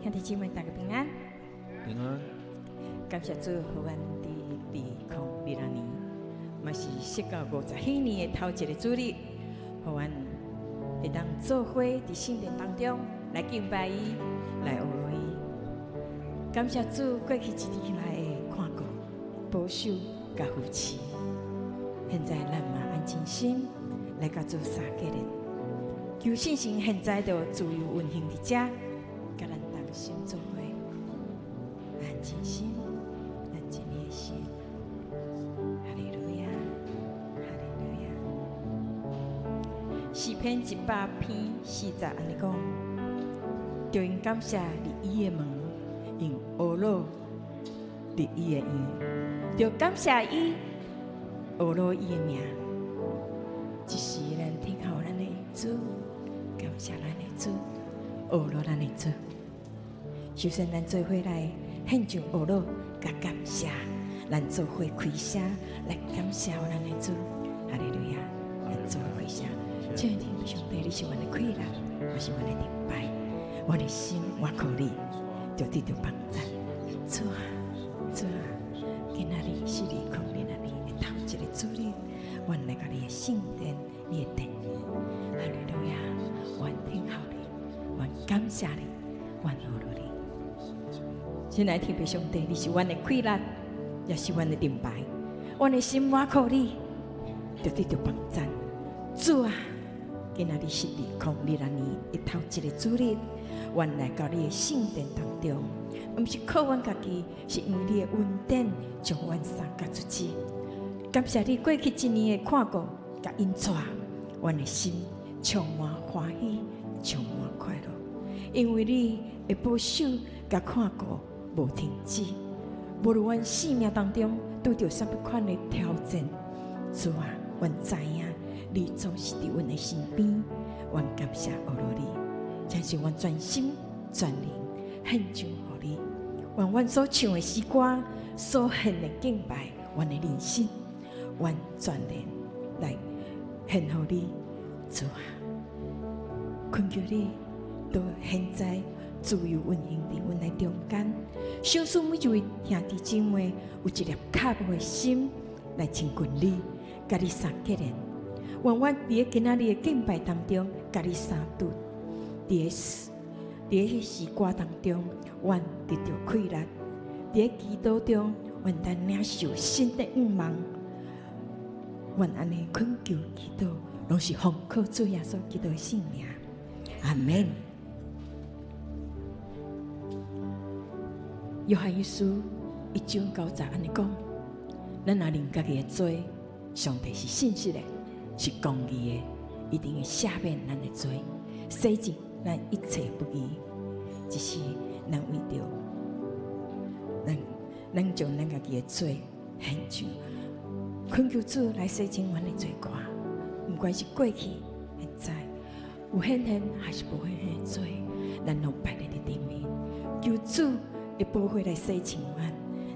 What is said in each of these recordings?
兄弟姊妹大家平安。平安。感谢主，互阮伫2022年，嘛是4到50迄年的头一个主日，互阮会当做伙伫圣殿当中来敬拜伊，来学伊。感谢主，过去一年来的看顾、保守、甲扶持。现在咱嘛安静心来甲主相结连，求信心现在就自由运行伫遮，甲咱同心做伙，安静心。诗篇100篇40安尼讲，着因感谢立伊的门，因学罗立伊的院，着感谢伊学罗伊的名。一时咱听候咱的主，感谢咱的主，学罗咱的主。首先，咱做伙来献上学罗，甲感谢，咱做伙开声来感谢咱的主。哈利路亚！咱做伙开声。亲爱的天父上帝，你是阮的快乐，我是阮的崇拜，我的心我靠你，就得到帮助。主啊，主啊，今仔日是2022年的头一个主日，阮来到你的圣殿，你的殿。哈利路亚！阮听候你，阮感谢你，阮学了你。亲爱的天父上帝，你是阮的快乐，也是阮的崇拜，阮的心我靠你，就得到帮助。主啊！今仔日是2022年的头一个主日，阮来到你的圣殿当中，毋是靠阮家己，是因为你的恩典将阮三甲出去。感谢你过去一年的看顾甲恩赐，阮的心充满欢喜，充满快乐。因为你的保守甲看顾无停止，无论阮生命当中拄着什么款的挑战，主啊，阮知影。你总是伫阮的身边，阮感谢学罗你，将是阮全心全灵献上予你。阮所唱的诗歌，所献的敬拜，阮的人生，阮全然来献予你。主啊，恳求你，到现在自由运行伫阮的中间，相信每一位兄弟姊妹有一粒渴慕的心来亲近你，甲你相结连。愿阮伫今仔日的敬拜当中，甲你相拄；伫迄诗歌当中，阮得到快乐；伫祈祷中，阮咱领受新的愿望。阮安尼恳求祈祷，拢是奉靠主耶稣基督的圣名。阿门。约翰一书1章9节安尼讲：咱若认家己的罪，上帝是信实的。是公义的，一定会赦免咱的罪，洗净咱一切不义。只是咱为着咱将咱家己的罪献上，恳求主来洗净阮的罪过。不管是过去、现在有显现还是无显现的罪，咱拢摆在你顶面，求主的保护来洗净阮。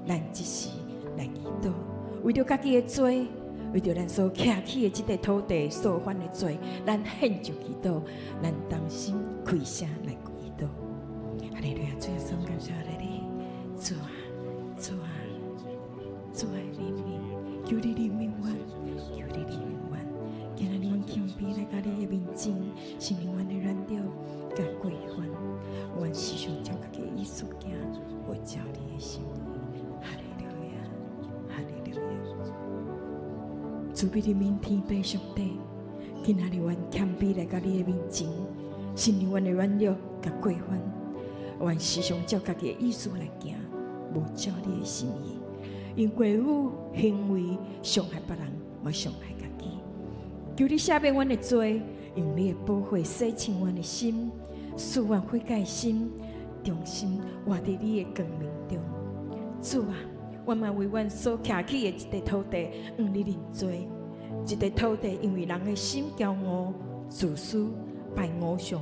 咱只是来祈祷，为着家己的罪。为着咱所徛起的这块土地所犯的罪，咱献上祈祷，咱当心开声来祈祷。哈利路亚！主耶稣，感谢你，主啊，主啊，主啊，怜悯，求你怜悯我，求你怜悯我。今日阮谦卑来到你的面前，承认阮的软弱甲过犯，阮时常照家己的意思行，不照你的心意。主必的明天被上帝，今仔日阮谦卑来到你的面前，承认阮的软弱甲过犯，阮时常照家己的意思来行，无照你的心意，因过误行为伤害别人，无伤害家己。求你赦免阮的罪，用你的保护洗清阮的心，使阮悔改心，重新活在你的光明中。主啊！阮嘛为阮所徛起的一块土地，向你认罪。一块土地因为人的心骄傲、自私、拜偶像、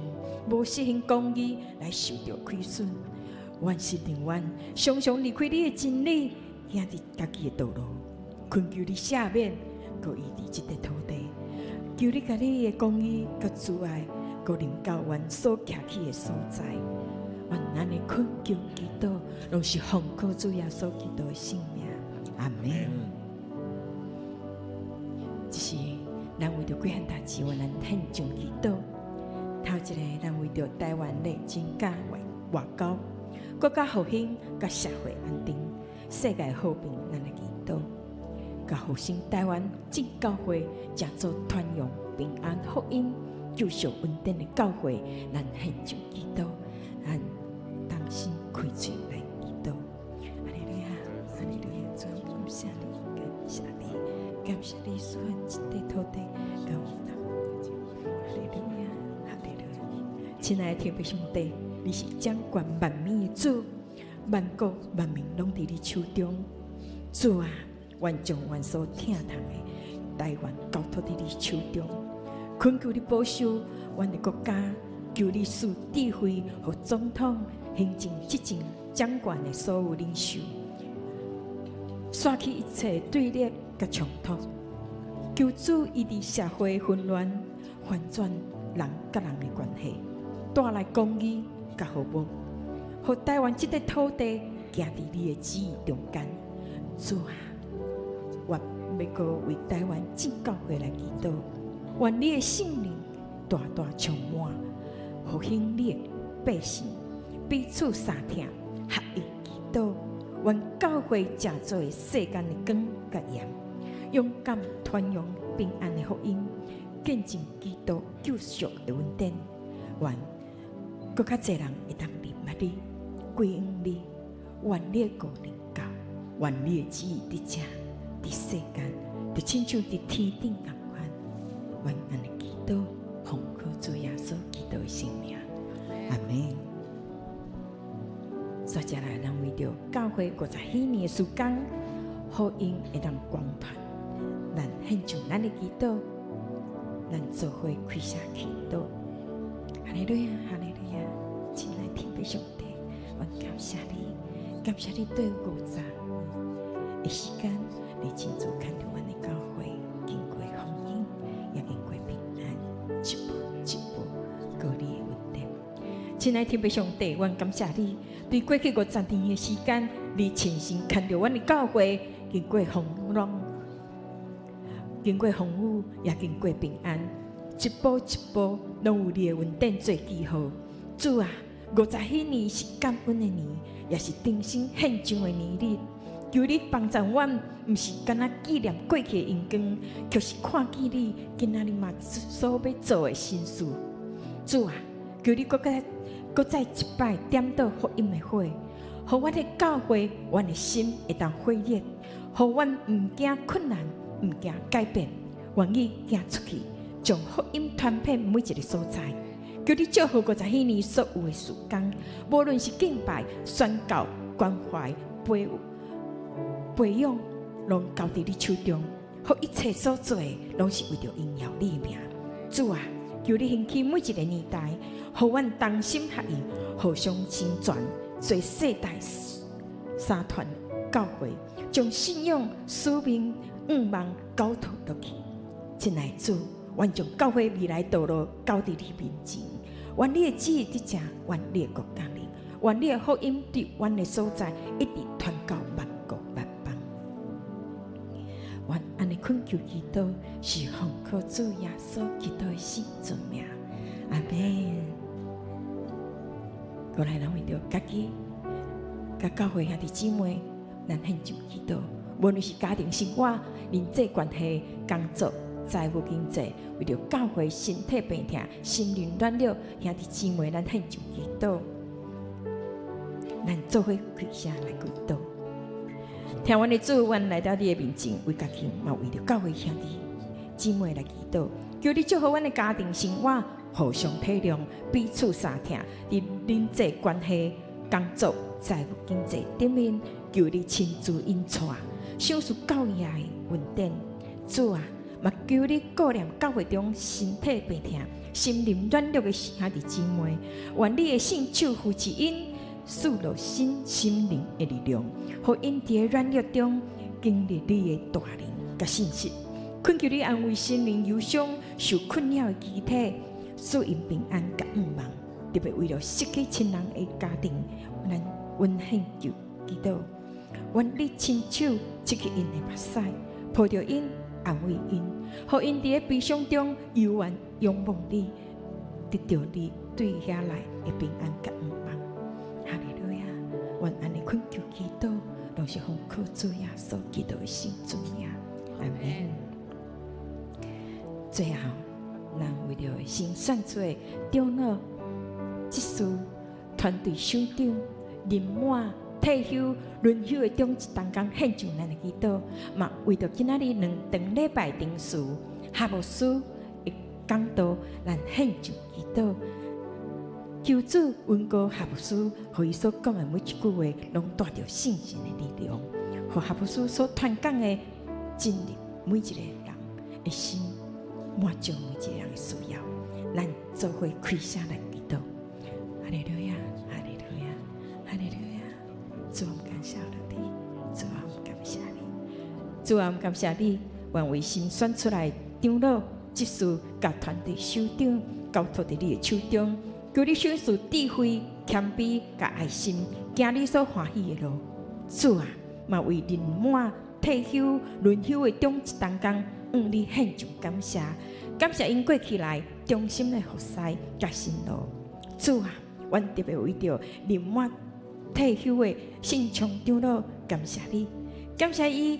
无实行公义，来受到亏损。阮是令阮常常离开你的真理，行伫家己的道路。恳求你赦免，搁移伫这块土地。求你甲你的公义、甲慈爱，搁临到阮所徛起的所在。愿咱的恳求祈祷，拢是奉靠主耶稣基督的性命。阿门。这是咱为着几项代志，愿咱献上祈祷。头一个，咱为着台湾的增加外交、国家和平、甲社会安定、世界和平，咱来祈祷。甲复兴台湾正教会，正做传扬平安福音、救赎稳定的教会，咱献上祈祷，咱当心开嘴来祈祷。哈利路亚，哈利路亚，主感谢你，感谢你，感谢你所赐一块土地，感谢你。哈利路亚，哈利路亚。亲爱的天父上帝，你是掌管万民的主，万国万民拢伫你手中。主啊，愿将阮所疼痛的台湾交托伫你手中，恳求你保守阮的国家，求你赐智慧和总统、行政执政掌管的所有领袖，刷去一切对立甲冲突，求主伊伫社会混乱反转人甲人的关系，带来公义甲和睦，互台湾这块土地行伫你的旨意中间。主啊，我要搁为台湾正教会来祈祷，愿你的圣灵大大充满，复兴你的百姓，彼此相听，合一祈祷。愿教会正做世间的光甲盐，勇敢传扬平安的福音，见证基督救赎的恩典。愿搁较侪人会当明白你，归向你，愿你的国临到，愿你的旨意伫遮，伫世间，就亲像伫天顶同款。愿安尼祈祷，奉靠主耶稣基督的性命。阿门。接下来，咱为着教会50许年的时间，福音会当广传，咱献上咱的祈祷，咱做伙开声祈祷。哈利路亚，哈利路亚！亲爱的天父上帝，我感谢你，感谢你对50的时间，你亲自看着阮的教会，经过风雨，也经过平安，一步一步过你的稳定。亲爱的天父上帝，我感谢你，对过去50年的时间，你亲身看着阮的教会，经过风浪，经过风雨，也经过平安。一步一步，拢有你的恩典做记号。主啊，50许年是感恩的年，也是定心献上的年日。求你帮助阮，毋是干那纪念过去的荣光，就是看见你今仔日嘛所要做的新事。主啊，求你搁再一摆点到福音的火，互阮的教会，阮的心会当火热，互阮毋惊困难，毋惊改变，愿意行出去。将福音传遍每一个所在，求你祝福50许年所有的时间，无论是敬拜、宣教、关怀、培养，拢交伫你手中。互一切所做的，拢是为着荣耀你的名。主啊，求你兴起每一个年代，互阮同心合意，互相成全，做世代三团教会，将信仰、使命、望交托落去。亲爱的主，愿将教会未来道路交伫你面前，愿你的旨意伫遮，愿你的国降临，愿你的福音伫阮的所在一直传到万国万邦。愿安尼恳求祈祷，是奉靠主耶稣基督的圣尊名。阿门。过来，咱为着家己、甲教会兄弟姊妹，咱献上祈祷，无论是家庭生活、人际关系、工作。财务经济，为着教会身体病痛、心灵软弱，兄弟姊妹，咱献上祈祷，咱做伙开声来祈祷。听阮的主，阮来到你的面前，为家己嘛，为着教会兄弟姊妹来祈祷，求你祝福阮的家庭生活，互相体谅，彼此相听，伫人际关系、工作、财务经济顶面，求你亲自引带，享受教育的稳定。主啊！嘛，求你顾念教会中身体病痛、心灵软弱的兄弟姊妹，愿你的圣手扶持因，赐落心灵的力量，互因伫软弱中经历你的大能甲信息。恳求你安慰心灵忧伤、受困扰的肢体，赐因平安甲盼望。特别为了失去亲人的家庭，咱温献求祈祷。愿你亲手拭去因的目屎，抱着因，安慰因，互因伫个悲伤中悠远仰望你，得到你对遐来的平安甲恩望。哈利路亚！愿安尼恳求祈祷，拢是奉靠主耶稣基督的圣尊名。阿门。最后，咱为了新选出的长老、执事、团队首长、任满、退休、轮休的中一同工献上咱的祈祷，嘛为着今仔日2场礼拜定数哈牧师的讲道，咱献上祈祷。求主恩膏哈牧师，互伊所讲的每一句话，拢带着信心的力量，互哈牧师所传讲的，进入每一个人的心，满足每一个人的需要。咱做伙开声来祈祷。哈利路亚，哈利路亚，哈利路亚！主，我们感谢你，主啊，我们感谢你，主啊，我们感谢你，愿为新选出来长老、执事、甲团队首长，交托伫你的手中。求你显示智慧、谦卑、甲爱心，行你所欢喜的路。主啊，嘛为任满、退休、轮休的中一同工，向你献上感谢，感谢因过去来忠心的服侍甲辛劳。主啊，阮特别为着任满、退休的信昌长老，感谢你，感谢伊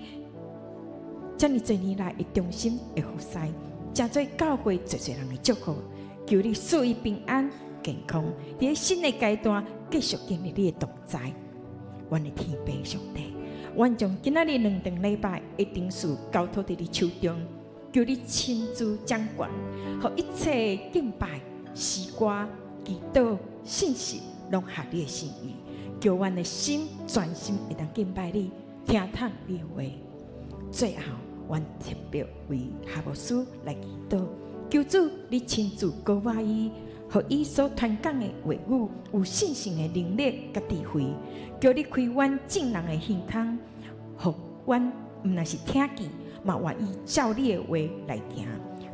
这么多年来的忠心的服侍，真做教会最多人的祝福。求你赐伊平安。健康，伫新的阶段继续经历你的同在。阮的天父上帝，阮将今仔日2场礼拜的定数交托伫你手中，求你亲自掌管，互一切敬拜、诗歌、祈祷、信息，拢合你的心意。叫阮的心专心会当敬拜你，听从你的话。最后，阮特别为哈牧师来祈祷，求主你亲自高我伊。互伊所传讲的话语有信心的能力甲智慧，叫你开阮正人的耳孔，互阮毋但是听见，嘛愿意照你的话来行。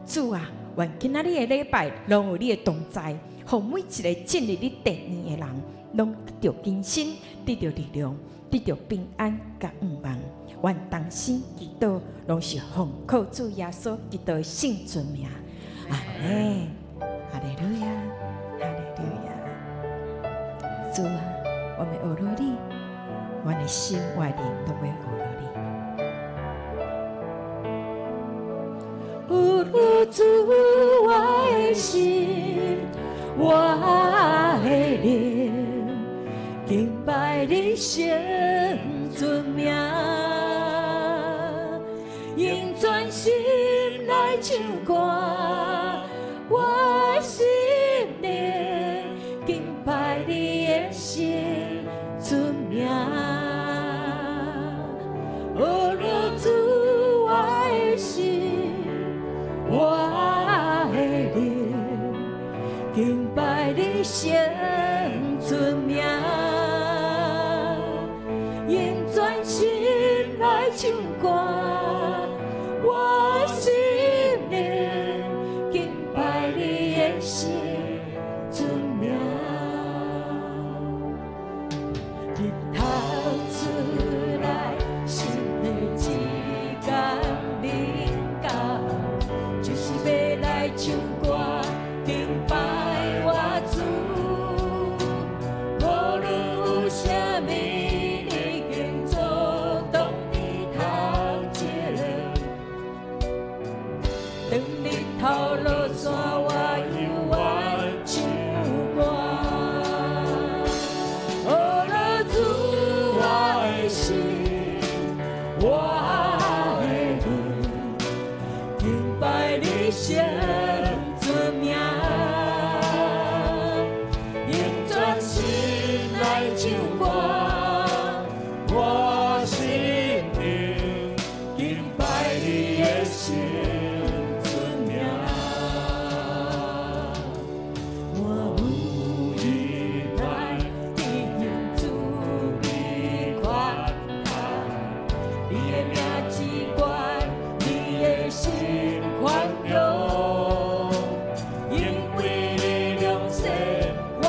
主啊，愿今仔日的礼拜拢有你的同在，互每一个进入你殿院的人，拢得到更新，得到力量，得到平安甲恩望。愿同心祈祷，拢是奉靠主耶稣基督的圣尊名。阿门。哈利路亚，哈利路亚！主啊，我们学罗你，我的心外灵都会学罗你。有主我的心，我的灵，敬拜你圣尊名，用全心来唱歌。我心灵敬拜你的圣尊名，哦，若主我的心，我的灵敬拜你圣尊名，用全心来唱歌。我心灵敬拜你的圣尊名，日头出来，新的一天临到，就是要来唱歌敬拜我主。无论有啥物，已经做当日头一个，当日头落山，我犹原唱歌。哦，若主我的心，我的灵，敬拜你圣尊名，用全心来唱歌。我心灵敬拜你的圣尊名，我有一摆你用主你宽大，你的名之高，你的心宽容，因为你良善我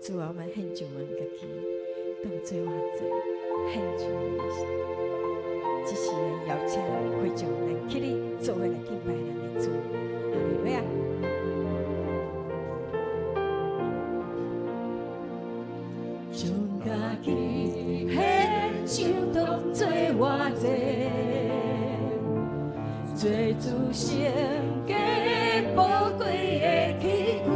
主啊，我们献上我们家己，当做我做献上你的。只是邀请会众咱起立，做伙来敬拜咱的主。哈利路亚！将家己献上，当做我做，做主圣洁宝贵的器具。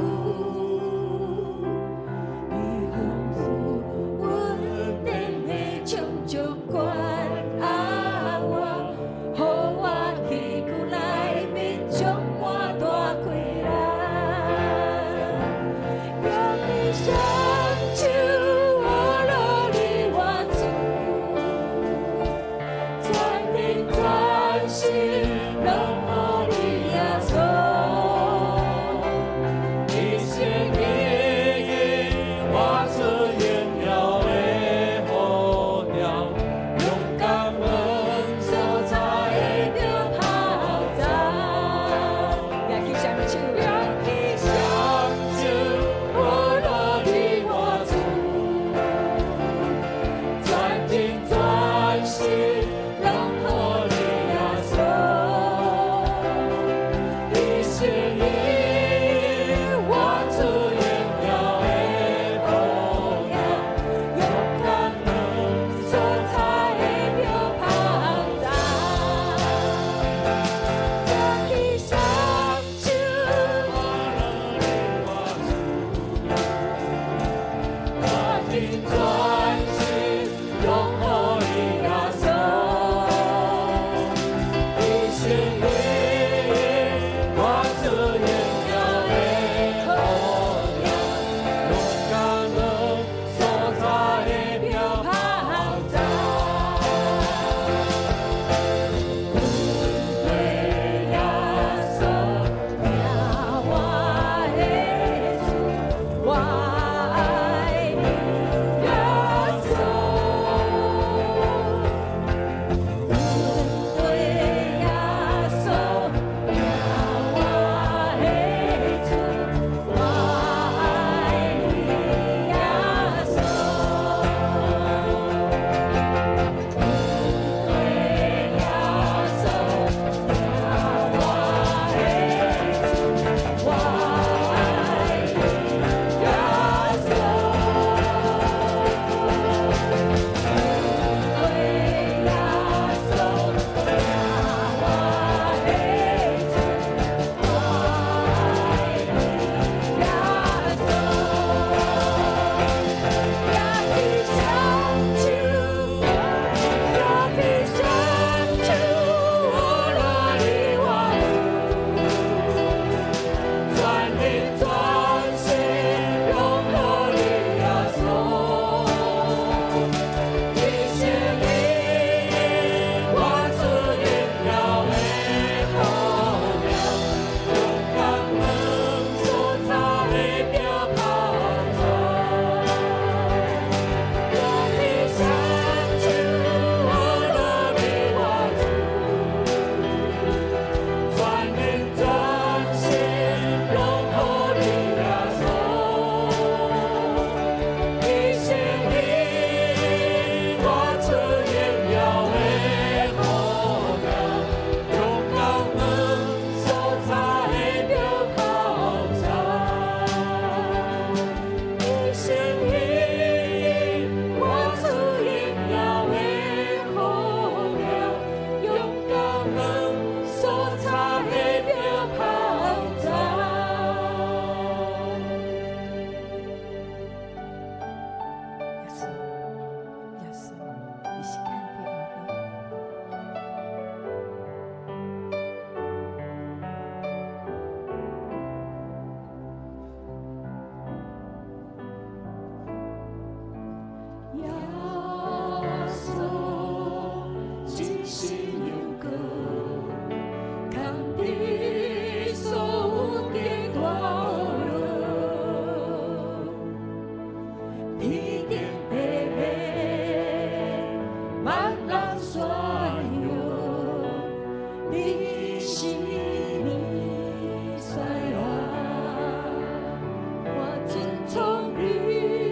从你。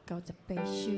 298首。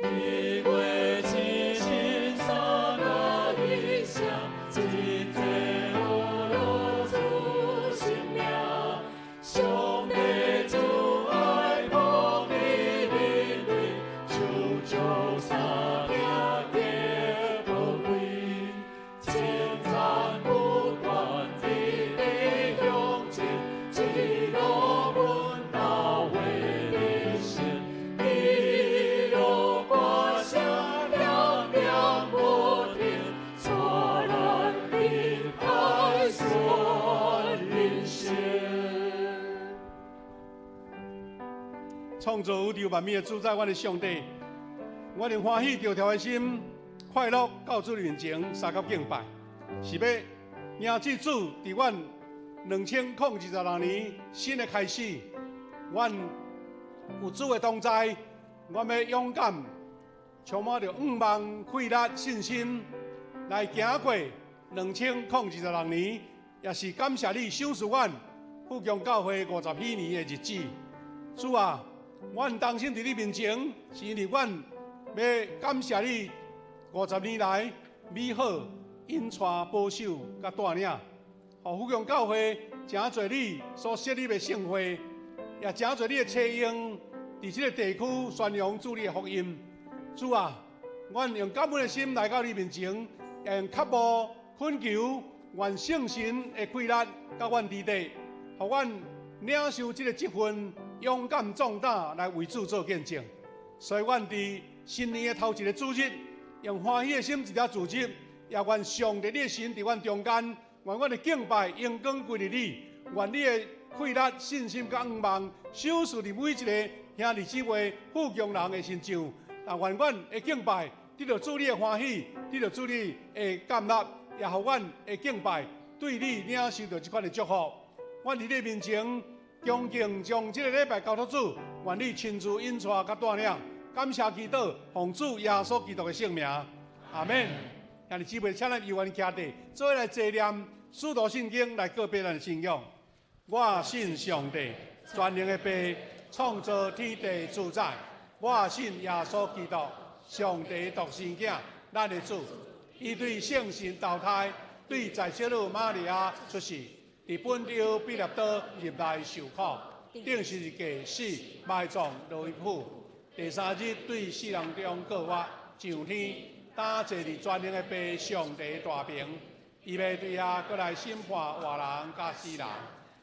一月之星，三那一声，一切。创造宇宙万物的主宰，阮的上帝，我哋欢喜条条的心，快乐到主面前三角敬拜，是要迎祭主伫阮2026年新的开始，阮有主的同在，阮要勇敢，充满着仰望、快乐、信心，来行过2026年，也是感谢你赏赐阮富强教会50几年的日子。主啊，阮当心伫你面前，是因为阮要感谢你50年来美好引带保守甲带领，互富强教会真侪你所设立的盛会，也真侪你的册用伫这个地区宣扬主你的福音。主啊，阮用感恩的心来到你面前，用脚步恳求，愿圣神的快乐甲阮伫地，互阮领受这个职分，勇敢壮胆来为主做见证。所以，阮伫新年的头一个主日，用欢喜的心一条主日，也愿上帝你的神伫阮中间，愿阮的敬拜荣光归于你，愿你的快乐、信心甲仰望，赏赐伫每一个兄弟姊妹、富强人的身上。啊，愿阮的敬拜得到主你的欢喜，得到主你的感纳，也互阮的敬拜对你领受到这款的祝福。阮伫你面前恭敬将这个礼拜交托主，愿你亲自引带甲带领。感谢祈祷，奉主耶稣基督的圣名，阿门。兄弟姊妹，请咱由阮徛地，做来纪念使徒圣经来告别咱的信仰。我信上帝，全能的父，创造天地主宰。我信耶稣基督，上帝独生子，咱的主。伊对圣神投胎，对在小女玛利亚出世，伫本丢彼拉多入内受苦，定十字架死，埋葬落去府。第三日对死人中过活，上天，打坐伫全能的父上帝大屏，伊要对遐过来审判活人甲死人。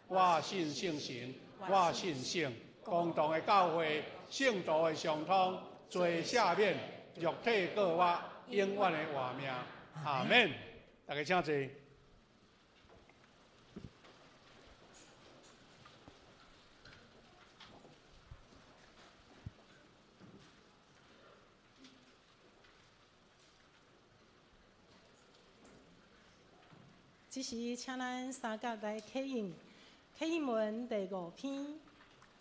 我信圣神，我信圣，共同的教会，圣徒的相通，罪赦免，肉体过活，永远的活命。阿门。大家请坐。这时，请咱三甲来启印，启印文第5篇，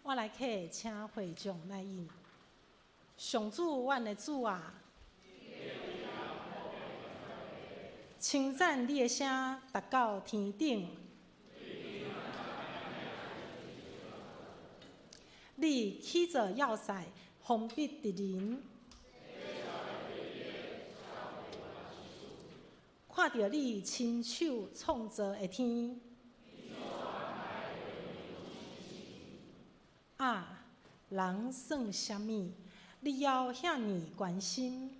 我来启，请会众来印。上主，阮的主啊，称赞你的声达到天顶，你起着要塞，封闭敌人。看到你亲手创造的天，啊，人算什么？你要遐尼关心？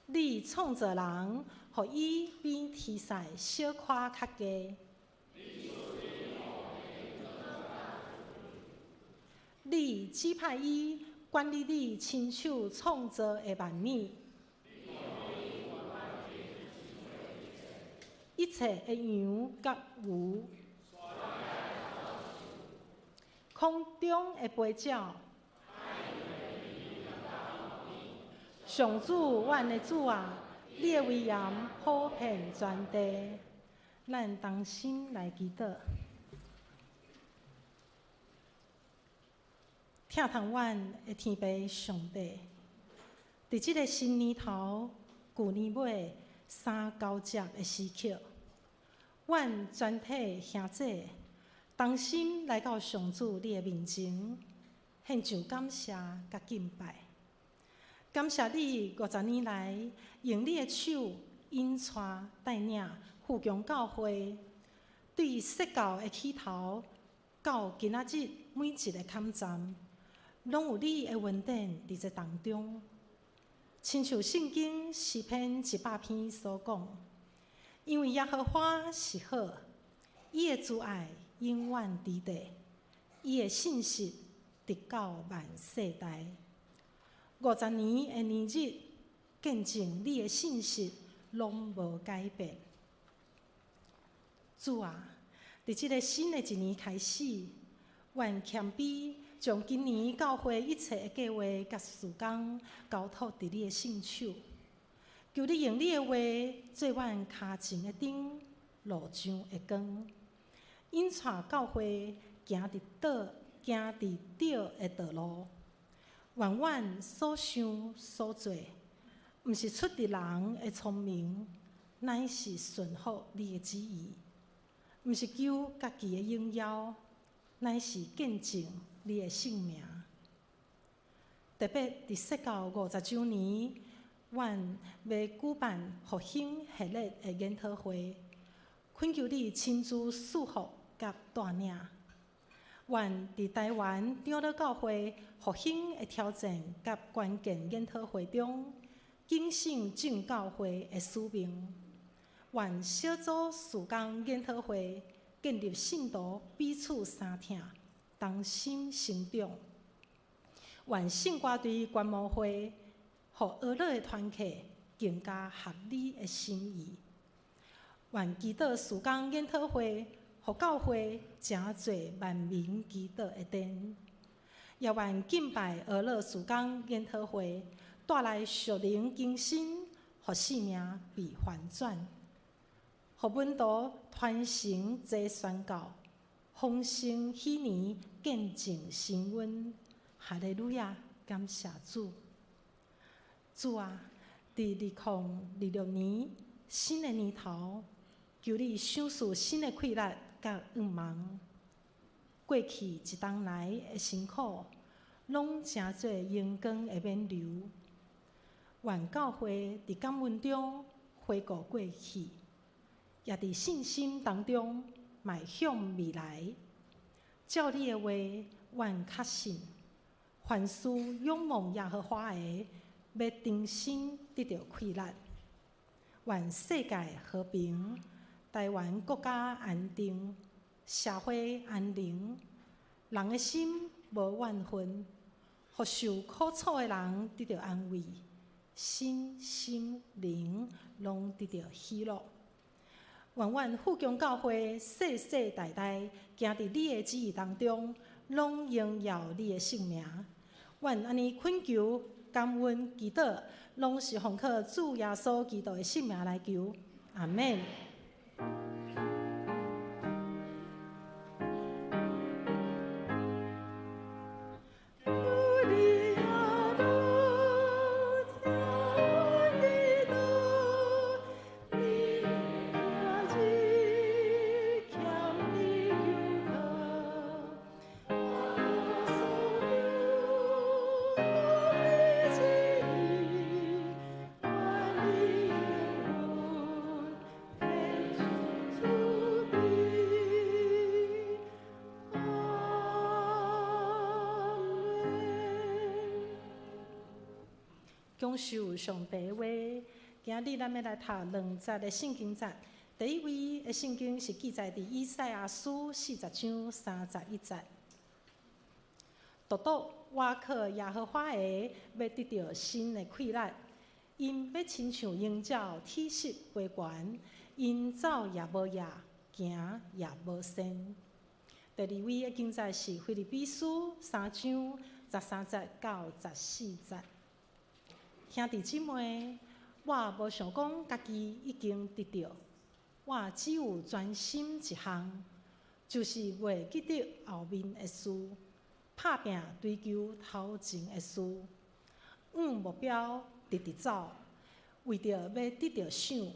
你创造人，互伊比天使小可较低。你指派伊管理你亲手创造的万物，一切的羊甲牛，空中的飞鸟。上主，阮的主啊，你的威严普遍全地，咱同心来祈祷。疼痛阮的天父上帝，伫即个新年头、旧年尾3、9节的时刻，阮全体兄姐同心来到上主你的面前，献上感谢甲敬拜。感谢你50年来用你的手引带带领富强教会，对设教的起头到今仔日每一个坎站，拢有你的恩典伫这当中。亲像圣经诗篇100篇所讲，因为耶和华是好，伊的慈爱永远伫地，伊的信实直到万世代。50年的年日，见证你的信实拢无改变。主啊，伫即个新的一年开始，愿谦卑将今年教会一切的计划甲事工交托伫你的圣手，求你用你的话做阮脚前的灯，路上的光，引带教会行伫对的道路。愿阮所想所做，毋是出于人的聪明，乃是顺服你的旨意；毋是求家己的荣耀，乃是见证你的性命。特别伫说到50周年，阮要举办复兴系列的研讨会，恳求你亲自赐福甲带领。愿伫台湾长老教会复兴的挑战甲关键研讨会中，警醒正教会的使命。愿小组事工研讨会建立信徒彼此相挺，同心成长。愿圣歌队观摩会，互俄勒的团契更加合理的心意。愿祈祷事工研讨会，互教会成做万民祈祷的殿。也愿敬拜俄勒事工研讨会，带来属灵更新，互性命被反转，互门徒传承这宣告，丰盛喜年，见证升温。哈利路亚，感谢主！主啊，伫2026年新的年头，求你赏赐新的快乐甲愿望。过去一冬来的辛苦，拢成做阳光的免流。愿教会伫感恩中回顾过去，也伫信心当中迈向未来。照你的话，愿确信，凡事仰望耶和华的，要重新得到快乐。愿世界和平，台湾国家安定，社会安宁，人的心无怨恨，互受苦楚的人得到安慰，身心灵拢得到喜乐。愿阮富强教会世世代代行伫你的旨意当中，拢荣耀你的圣名。愿安尼恳求、感恩、祈祷，拢是奉靠主耶稣基督的圣名来求。阿们。享受上帝的话，今日咱要来读2节的圣经节。第一位的圣经是记载伫以赛亚书40章31节。独独我靠耶和华的，要得到新的快乐。因要亲像鹰鸟体色飞悬，因走也无夜，行也无先。第二位的经节是腓立比书3章13节到14节。兄弟姊妹，我无想讲家己已经得到，我只有专心一项，就是为记得后面的事，拍拼追求头前的事，往目标直直走，为着要得到赏，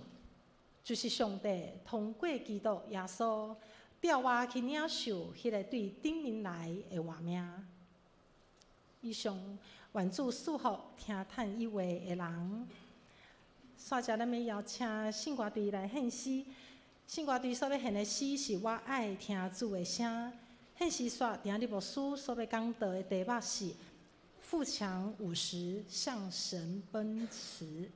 就是上帝通过基督耶稣，调我去领受迄个对顶面来的画命。以上，愿主赐福听叹伊话的人。煞者，咱要邀请圣歌队来献诗。圣歌队所要献的诗是我爱听主的声。献诗煞今日牧师所要讲道的题目是富强50向神奔驰。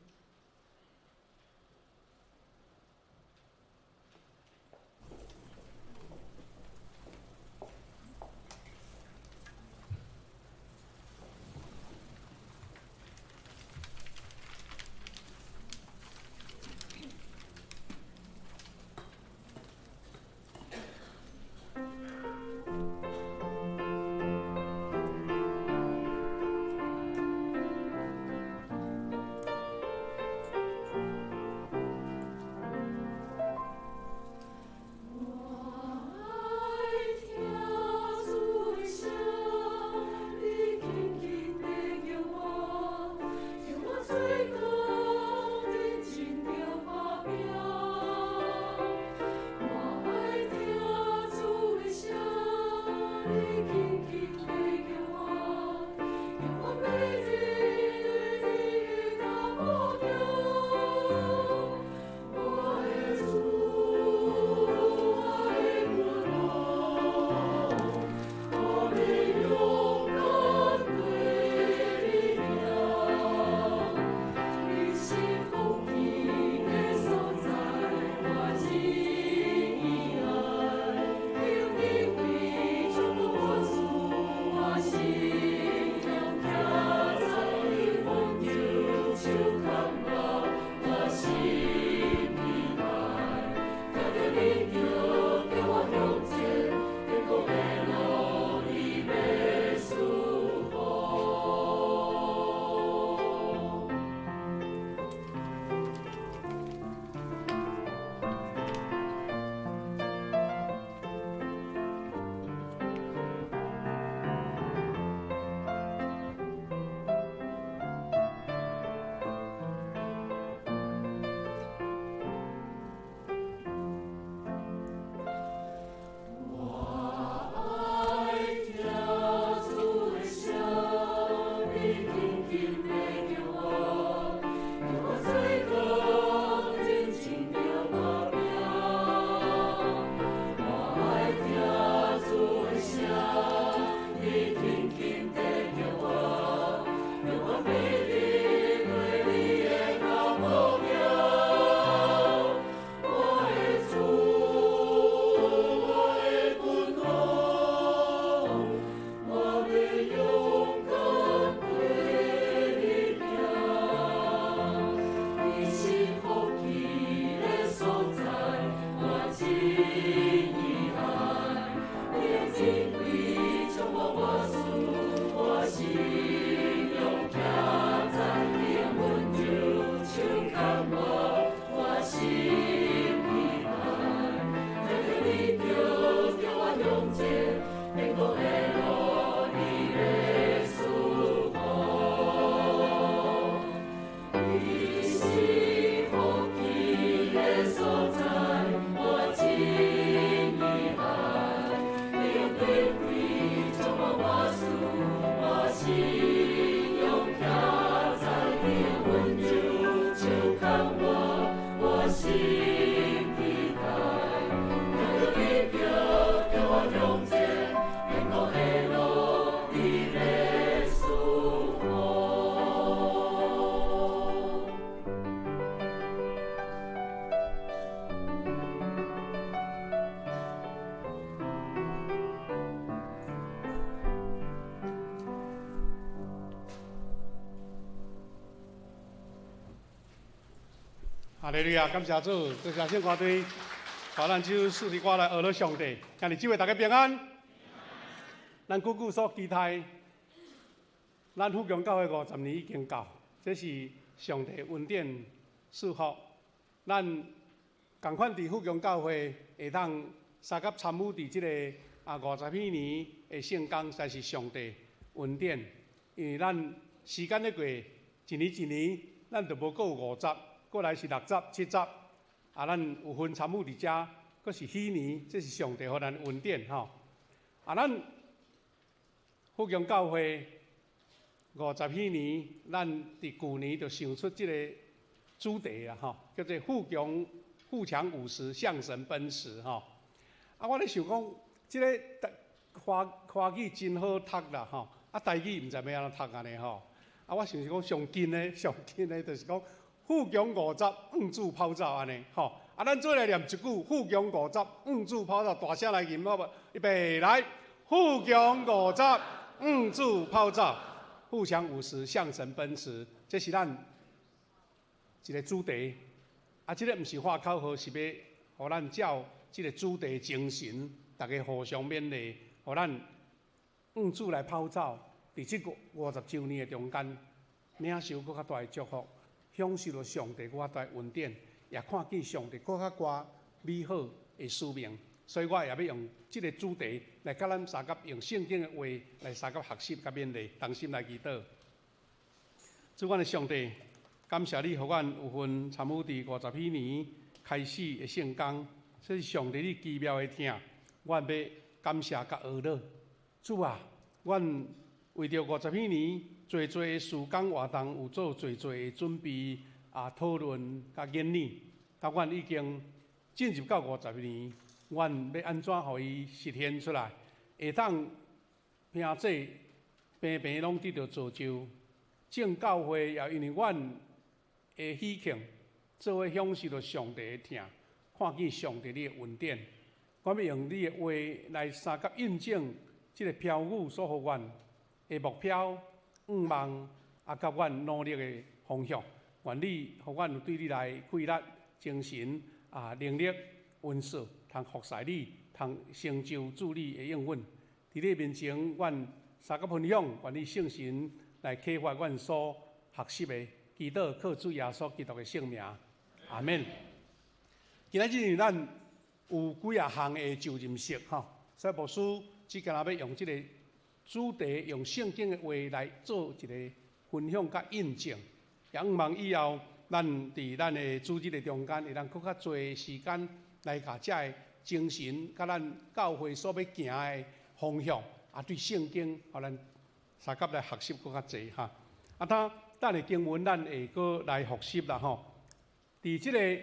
哈利路亚，感谢主，多谢圣歌队，把咱这首诗歌来学了上帝。今日这位大家平安。咱久久所期待，咱福强教会50年已经到，这是上帝恩典赐福。咱同款伫福强教会会当三甲参与伫这个50几年的圣工，才是上帝恩典。因为咱时间咧过，一年一年，咱就无过50。过来是60、70，咱有份参与伫遮，阁是喜年，这是上帝予咱恩典吼。咱福强教会50几年，咱伫旧年就想出这个主题啊，吼，叫做富强50，向神奔驰吼。我咧想讲，这个华语真好读啦吼，台语毋知要安怎读安尼吼。我想是讲上紧的，就是讲。富强50，五子跑走安尼，吼！咱做来念一句：富强50，五子跑走，大声来念好无？预备来！富强50，五子跑走，富强50，向神奔驰。这是咱一个主题。这个毋是话口号，是要互咱照这个主题精神，大家互相勉励，互咱五子来跑走。伫这个50周年的中间，领受更较大的祝福。享受了上帝我大恩典，也看见上帝更较大美好的使命，所以我也要用这个主题来甲咱三甲用圣经的话来三甲学习甲勉励，同心来祈祷。主，阮的上帝，感谢你，予阮有份参与伫50几年开始的圣工，这是上帝你奇妙的听，阮要感谢甲学乐。主啊，阮为着50几年。侪的事工活动有做侪的准备讨论甲研拟，但阮已经进入到50年，阮要安怎互伊实现出来？会当兄弟平平拢得到造就，正教会也因为阮的喜庆，做伙享受着上帝的听，看见上帝你的恩典。我要用你的话来三甲印证这个标语所予阮的目标。望甲阮努力的方向，愿你予阮有对你来气力、精神能力、温素，通服侍你，通成就主你的应允。伫你面前，阮三个分享，愿你圣神来启发阮所学习的，祈祷靠主耶稣基督的圣名，阿免。今仔日咱有几项的就任式吼，所以牧师只干要用这个。主题用圣经的话来做一个分享甲印证，也望以后咱伫咱的主日的中间，会当更较侪时间来甲这个精神，甲咱教会所要行的方向，对圣经，互咱三甲来学习更较侪哈。等下经文咱会搁来复习啦吼。伫这个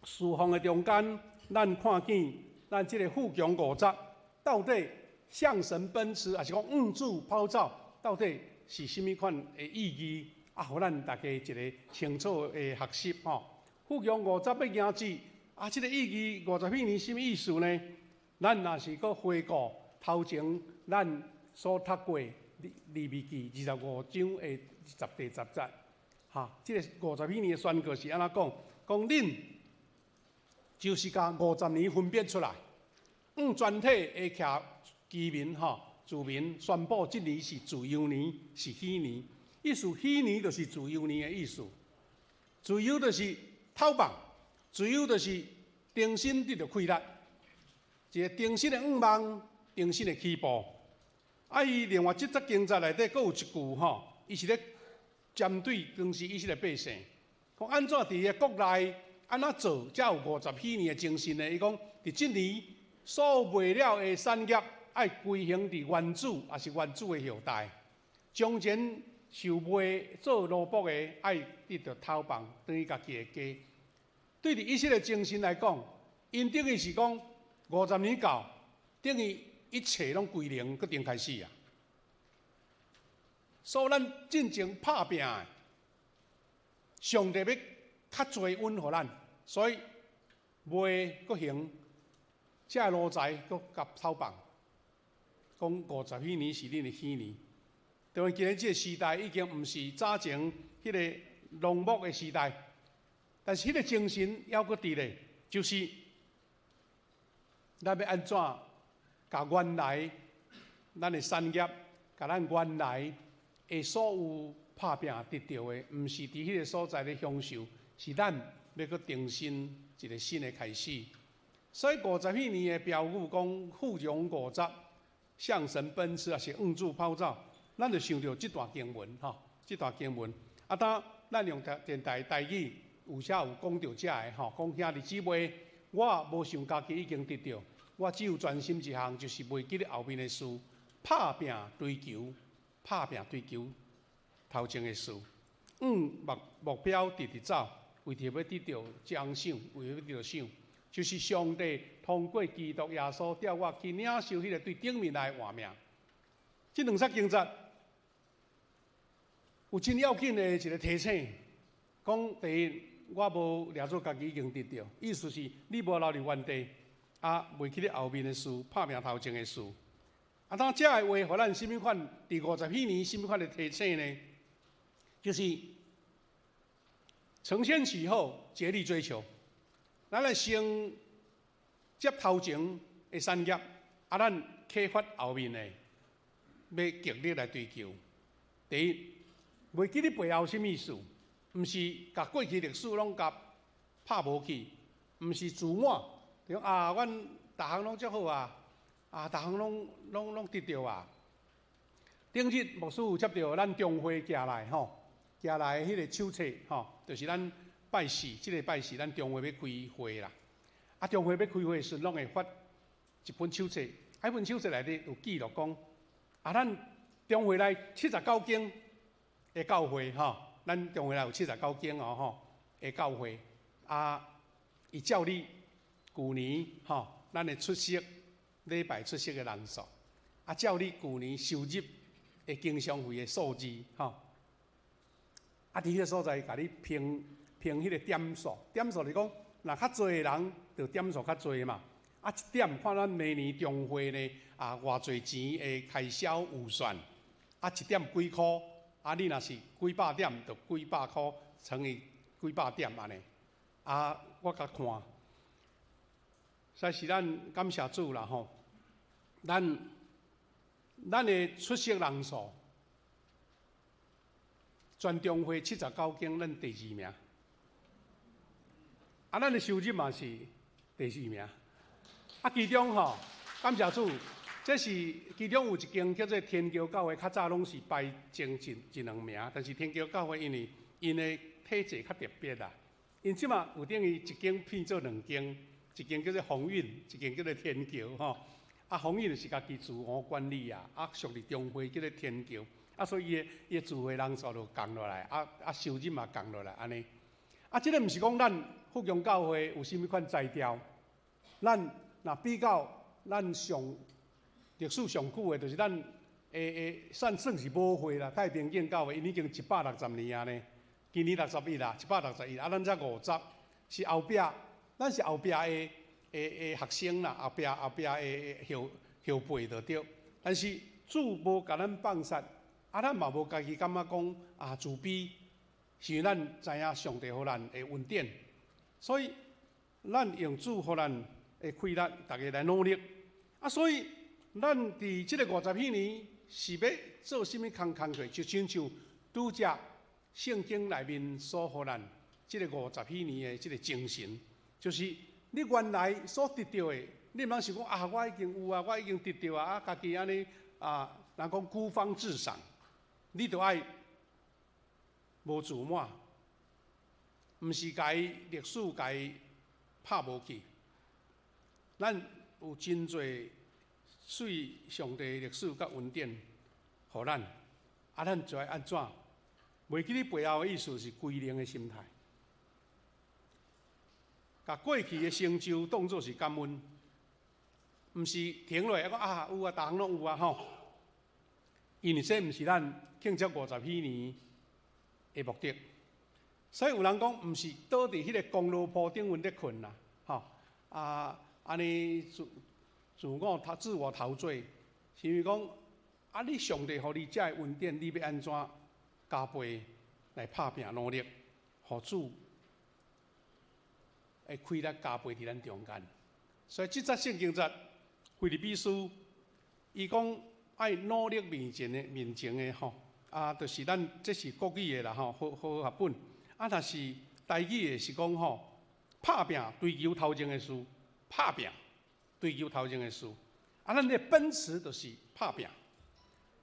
事奉的中间，咱看见咱这个富强50到底。向神奔驰，还是讲五子跑走，到底是甚物款的意义？互咱大家一个清楚的学习吼。富强50要行志，这个意义50几年什么意思呢？咱若是搁回顾头前咱所读过利未记25章的10第10节，这个50几年的宣告是安怎讲？讲恁就是甲50年分别出来，全体的徛。居民居民宣布，今年是自由年，是喜年。意思喜年就是自由年的意思。自由就是透放，自由就是重新得到快乐，一个重新的愿望，重新的起步。伊另外这则经节内底佫有一句伊是咧针对当时以色列百姓，讲安怎伫个国内安怎做，才有50几年的精神呢？伊讲伫即年所卖了的产业。爱归行伫原主，也是原主的后代。从前受卖做奴仆的，爱得到透放，等于家己的家。对伫以色列精神来讲，因等于是讲50年到，等于一切拢归零，搁重开始啊。所以咱进前拍拼的，上帝要较侪恩互咱，所以袂搁行，这路财搁甲偷放，讲50许年是恁的许年。因为今日这个时代已经毋是早前迄个农牧的时代，但是迄个精神还搁伫咧，就是咱要安怎甲原来咱的产业，甲咱原来的所有拍拼得到的，毋是伫迄个所在咧享受，是咱要搁重新一个新的开始。所以50许年的标语讲富荣50，向神奔驰，也是응主跑走。咱就想到这段经文吼，这段经文啊，当咱用电台台语有写有讲到这个吼，讲兄弟姊妹，我无想家己已经得到，我只有专心一项，就是袂记咧后面的事，拍拼追求，拍拼追求头前的事，目标直直走，为着要得到奖赏，为着要得到赏，就是上帝通过基督耶稣叫我去领受迄个对顶面来的画面。这两则经节有真要紧的一个提醒，讲第一，我无抓做家己已经得到，意思是你无留伫原地，啊，袂去咧后面的事，拍拼头前的事。啊，当这个话，互咱什么款？第50许年什么款的提醒呢？就是承先启后，竭力追求。咱来先接头前的产业，啊，咱启发后面的，要极力来追求。第一，袂记你背后什么意思？毋是甲过去历史拢甲拍无去，毋是自满，就啊，阮逐项拢足好啊，啊，逐项拢得到啊。顶日牧师有接到咱中会寄来吼，寄来迄个手册吼，就是咱拜四，即个拜四咱中会要开会啦。啊，中会要开会时，拢会发一本手册，迄本手册内底有记录讲，啊，咱中会内79间的教会吼，咱中会内有79间哦吼的教会，啊，伊照你旧年吼，咱的出席礼拜出席的人数，啊，照你旧年收入的经常费的数字吼，啊，伫迄个所在，甲你评迄个点数，点数是讲，若较侪的人就点数较侪嘛，啊，一点看咱明年中会呢啊，偌侪钱的开销预算，啊，一点几箍，啊，你若是几百点，就几百箍乘以几百点安尼，啊，我甲看，所以是咱感谢主啦吼，咱的出席人数，全中会79间，咱第2名。啊，咱的收入嘛是第4名。啊，其中吼，感谢主，这是其中有一间叫做天桥教会，较早拢是排前一2名，但是天桥教会因为因的体制较特别啦，因即嘛有等于一间变做2间，一间叫做鸿运，一间叫做天桥吼。啊，鸿运就是家己自我管理啊，啊，属于中会叫做天桥，啊，所以伊的聚会人数就降落来，啊，收入嘛降落来，安尼。啊，这个毋是讲咱福阳教会有啥物款才调，咱若比较咱历史上久的，就是咱算是无会啦。太平间教会因已经160年啊呢，今年61啦，161啊，咱才50，是后壁，咱是后壁的学生啦，后壁的后辈就对。但是主无甲咱放杀，啊，咱嘛无家己感觉讲啊自卑。是咱知影上帝互咱的恩典，所以咱用主互咱的开力，大家来努力。啊，所以咱伫即个50许年是要做甚物工课，就亲像拄则圣经内面所互咱即个50许年的即个精神，就是你原来所得到的，你毋通想讲啊，我已经有啊，我已经得到啊，家己安尼啊，人讲孤芳自赏，你着爱。无自满，毋是甲伊历史甲伊拍无去。咱有真侪水上帝历史甲恩典，互咱，啊，咱就要安怎？袂记你背后的意思是归零的心态。把过去的成就当作是感恩，毋是停落来讲啊有啊，逐项拢有啊吼。因为这毋是咱庆祝50禧年的目的，所以有人讲毋是倒伫迄个公路铺顶阮咧困啦，吼安尼自我陶醉，是因为讲啊，你上帝互你遮个恩典，你要安怎加倍来拍拼努力，互主会开力加倍伫咱中间。所以即则圣经节，腓立比书，伊讲爱努力面前的吼，就是咱这是国语的啦吼，好学本。若是台语的是讲吼，拍拼追求头前的事，拍拼追求头前的事。咱的奔驰就是拍拼，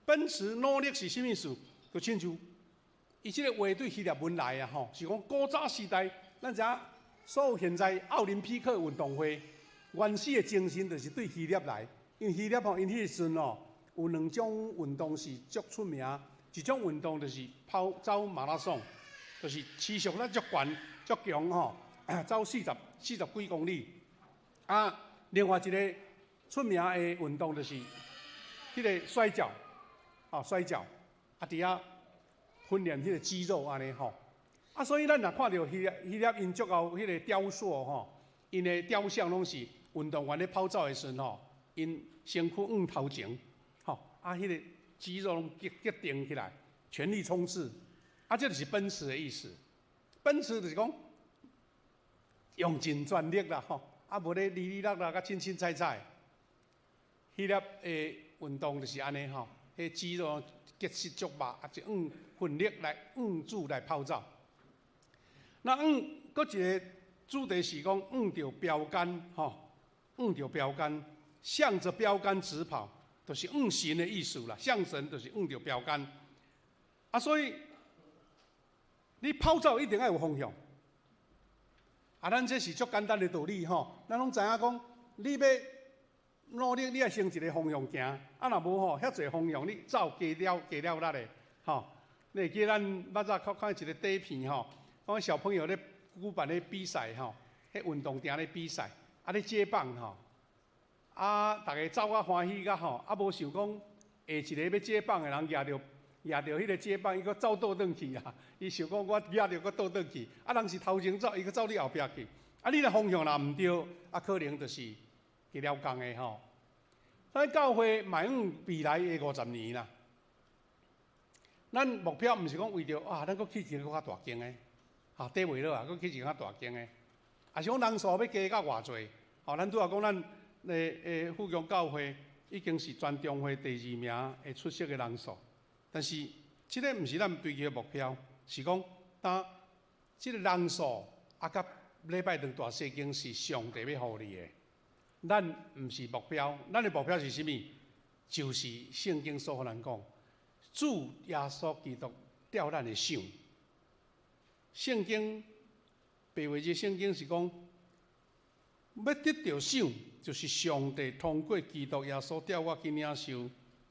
奔驰努力是啥物事？就亲像伊即个话对希腊文来啊吼，是讲古早时代，咱知影所有现在奥林匹克运动会原始的精神，就是对希腊来，因为希腊吼，因迄个时阵哦，有2种运动是足出名，一种运动就是走马拉松，就是时速足悬、足强吼，走40几公里。另外一个出名的运动就是迄个摔跤，摔跤，伫遐训练迄个肌肉安尼吼。所以咱若看到希腊因足够迄个雕塑吼，因的雕像拢是运动员咧跑走的时阵吼，因身躯头前，迄个肌肉拢结定起来，全力冲刺。这就是奔驰的意思。奔驰就是讲用尽全力啦吼，无咧哩啦啦甲清清彩彩。希腊的运动就是安尼吼，迄肌肉结实足密，就奋力来主来跑走。那搁一个主题是讲着标杆吼，着标杆，向着标杆直跑，就是神的意思啦。向神就是着标杆。所以你跑走一定要有方向。咱这是足简单的道理吼，咱拢知影讲，你要努力，你要先一个方向行。若无吼，遐侪方向你走加了力的吼。你会记咱捌早看一个短片吼。讲小朋友咧举办咧比赛吼，迄运动场咧比赛，咧接棒吼，大家走啊欢喜甲吼，无想讲下一个要接棒的人举着迄个接棒，伊搁走倒转去啦。伊想讲我举着搁倒转去，人是头前走，伊搁走你后壁去。你的方向若毋对，可能就是加了工的吼。咱教会迈向未来的50年啦，咱目标毋是讲为着咱搁起一个较大间的。缀袂落啊，佫起一个较大间的，是讲人数要加到偌济？咱拄仔讲咱富强教会已经是全中会第2名的出色的人数，但是这个毋是咱追求的目标，是讲这个人数甲礼拜堂大细经是上帝要互你的，咱毋是目标，咱的目标是啥物？就是圣经所互咱讲，主耶稣基督吊咱的手。圣经白话字圣经是讲，要得到赏，就是上帝通过基督耶稣吊我去领受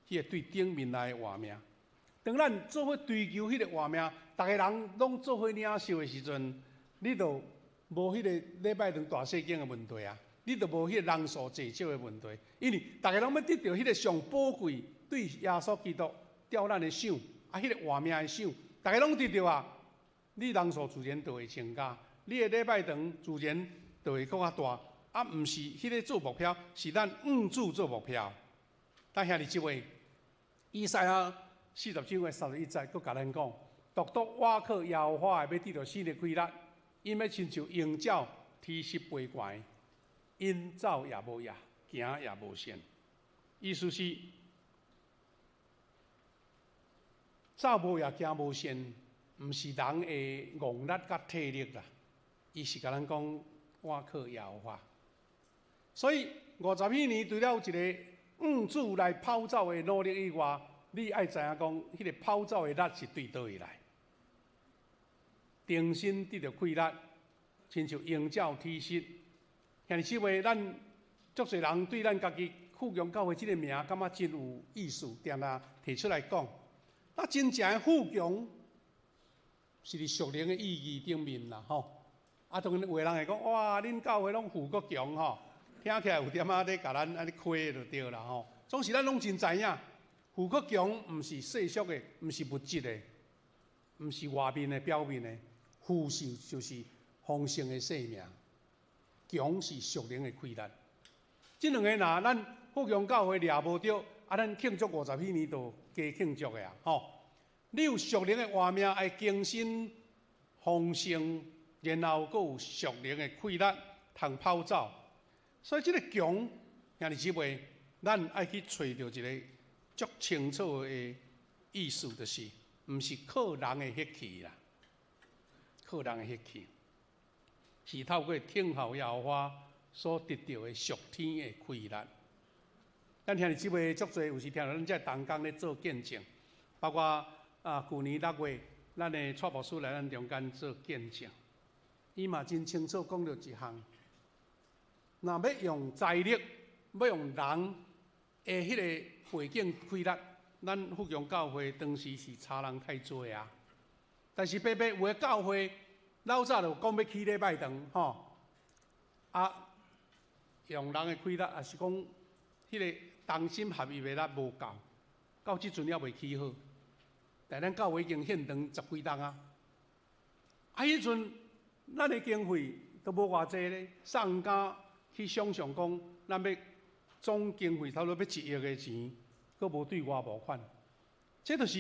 迄个对顶面来的画命。当咱做伙追求迄个画命，逐个人拢做伙领受的时阵，你就无迄个礼拜堂大细间的问题啊，你就无迄个人数济少的问题，因为逐个拢要得到迄个上宝贵对耶稣基督吊咱的赏，迄个画命的赏，逐个拢得到啊。你人数自然就会增加，你的礼拜堂自然就会更较大，毋是迄个做目标，是咱主做目标。但兄弟姊妹，以赛亚49章31节，佫甲咱讲：独我靠耶和华要得到新的规律，因要亲像鹰鸟天势飞悬，因走也无野，行也无限。意思是走无野，行无限。毋是人的硬力甲体力啦，伊是甲咱讲我靠耶和华。所以50禧年除了一个主来跑走的努力以外，你爱知影讲，迄个跑走的力是对倒位来？重新得到规律，亲像鹰鸟天势。兄弟姊妹，咱足侪人对咱家己富强教会这个名感觉真有意思，定定提出来讲。真正的富强。是伫属灵的意义顶面啦，吼！啊，当然有个人会讲，哇，恁教会拢富国强吼，听起来有点仔咧，甲咱安尼亏就对啦吼。总是咱拢真知影，富国强毋是世俗的，毋是物质的，毋是外面的、表面的，富是就是丰盛的生命，强是属灵的开力。这两个若咱富强教会掠无着，啊，咱庆祝50禧年就加庆祝的啊，吼。你有属灵的画面，爱更新丰盛。然后佫有属灵的气力，通跑走。所以这个强，兄弟姊妹，咱爱去找到一个足清楚的意思，就是毋是靠人的血气啦，靠人的血气，是透过听候耶和华所得到的属天的气力。咱兄弟姊妹足侪有时听到咱这同工咧做见证，包括去年6月，咱的蔡牧师来咱中间做见证。伊嘛真清楚讲到一项，若要用财力，要用人的迄个背景开力，咱富强教会当时是差人太多啊。但是有个教会老早就讲要起礼拜堂，吼，啊，用人的开力，也是讲迄个同心合意的力无够，到即阵也未起好。但咱教会已经献堂10几档啊，迄阵。咱的经费都无偌济咧，上家去想象讲，咱要总经费差不多要1亿的钱，佫无对外募款，这就是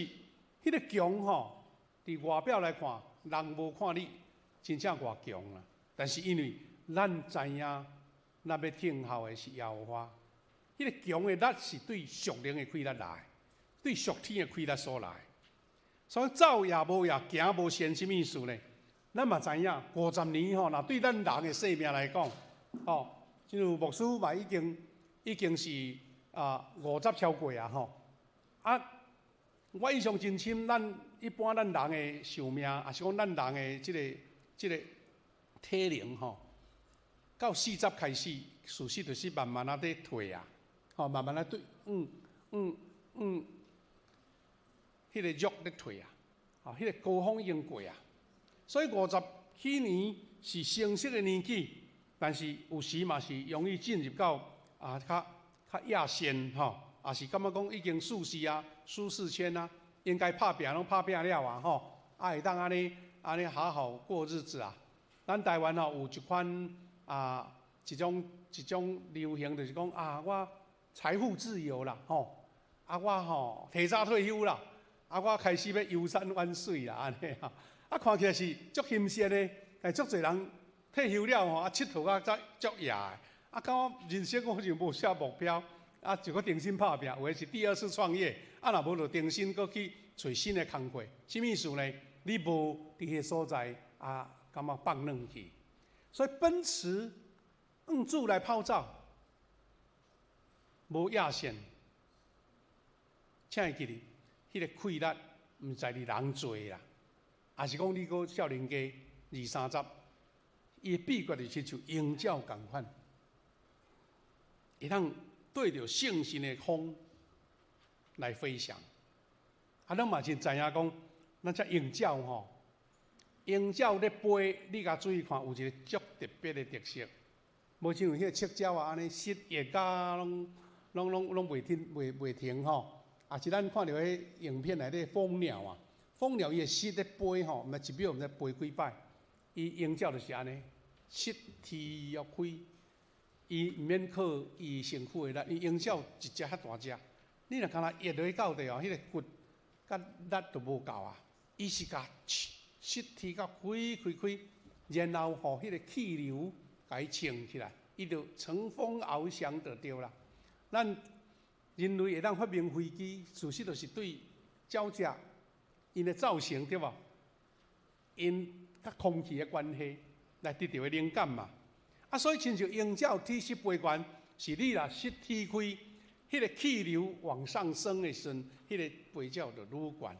迄个强吼。伫外表来看，人无看你真正偌强啦。但是因为咱知影，咱要听候的是耶和华，迄个强的力是对属灵的气力来，对属天的气力所来。所以走也无也，行无先，什么意思呢？咱嘛知影，50年吼，若对咱人的生命来讲，吼，正如牧师嘛已经是50超过啊吼。啊，我印象真深，一般咱人的寿命，也是讲咱人的即个体能吼，到40开始，事实就是慢慢在退啊，吼，慢慢对，迄个肉在退啊，吼，迄个高峰已经过啊。所以50几年是成熟的年纪，但是有时嘛是容易进入到较野线吼，也是感觉讲已经舒适啊、舒适圈啊，应该拍拼拢拍拼了啊吼，会当安尼好好过日子啊。咱台湾吼有一款一种流行，就是讲我财富自由啦吼，我吼提早退休啦，我开始要游山玩水啦安尼哈。看起来是足欣赏的，但足侪人退休了吼，佚佗才足野的。到人生好像无啥目标，就搁重新拍拼，有的是第2次创业，若无就重新搁去找新的工作。什么意思呢？你无伫迄个所在感觉放任去。所以奔驰用主来泡澡，无野线，请会记哩，迄个气力毋在你人做啦。也是讲你个少年家20、30，伊的秘诀就是像鹰鸟共款，会通对着圣神的风来飞翔。咱嘛真知影讲，咱只鹰鸟吼，鹰鸟咧飞，你甲注意看，有一个足特别的特色，无像迄个赤鸟安尼失业甲拢袂停吼。也是咱看到迄影片内底蜂鸟蜂鸟伊会sit咧飞吼，毋是一秒毋知飞几摆。伊鹰鸟就是安尼，sit啼要开，伊毋免靠伊身躯的力。伊鹰鸟一只遐大只，你若敢若压落去到地迄个骨甲力都无够啊。伊是甲sit啼到开，然后互迄个气流甲伊撑起来，伊就乘风翱翔就对啦。咱人类会当发明飞机，事实就是对鸟只。因的造型对无？因甲空气的关系来得到的灵感嘛。所以亲像鹰鸟体式飞悬，是你若sit啼开，迄个气流往上升的时阵，迄个飞鸟就愈悬。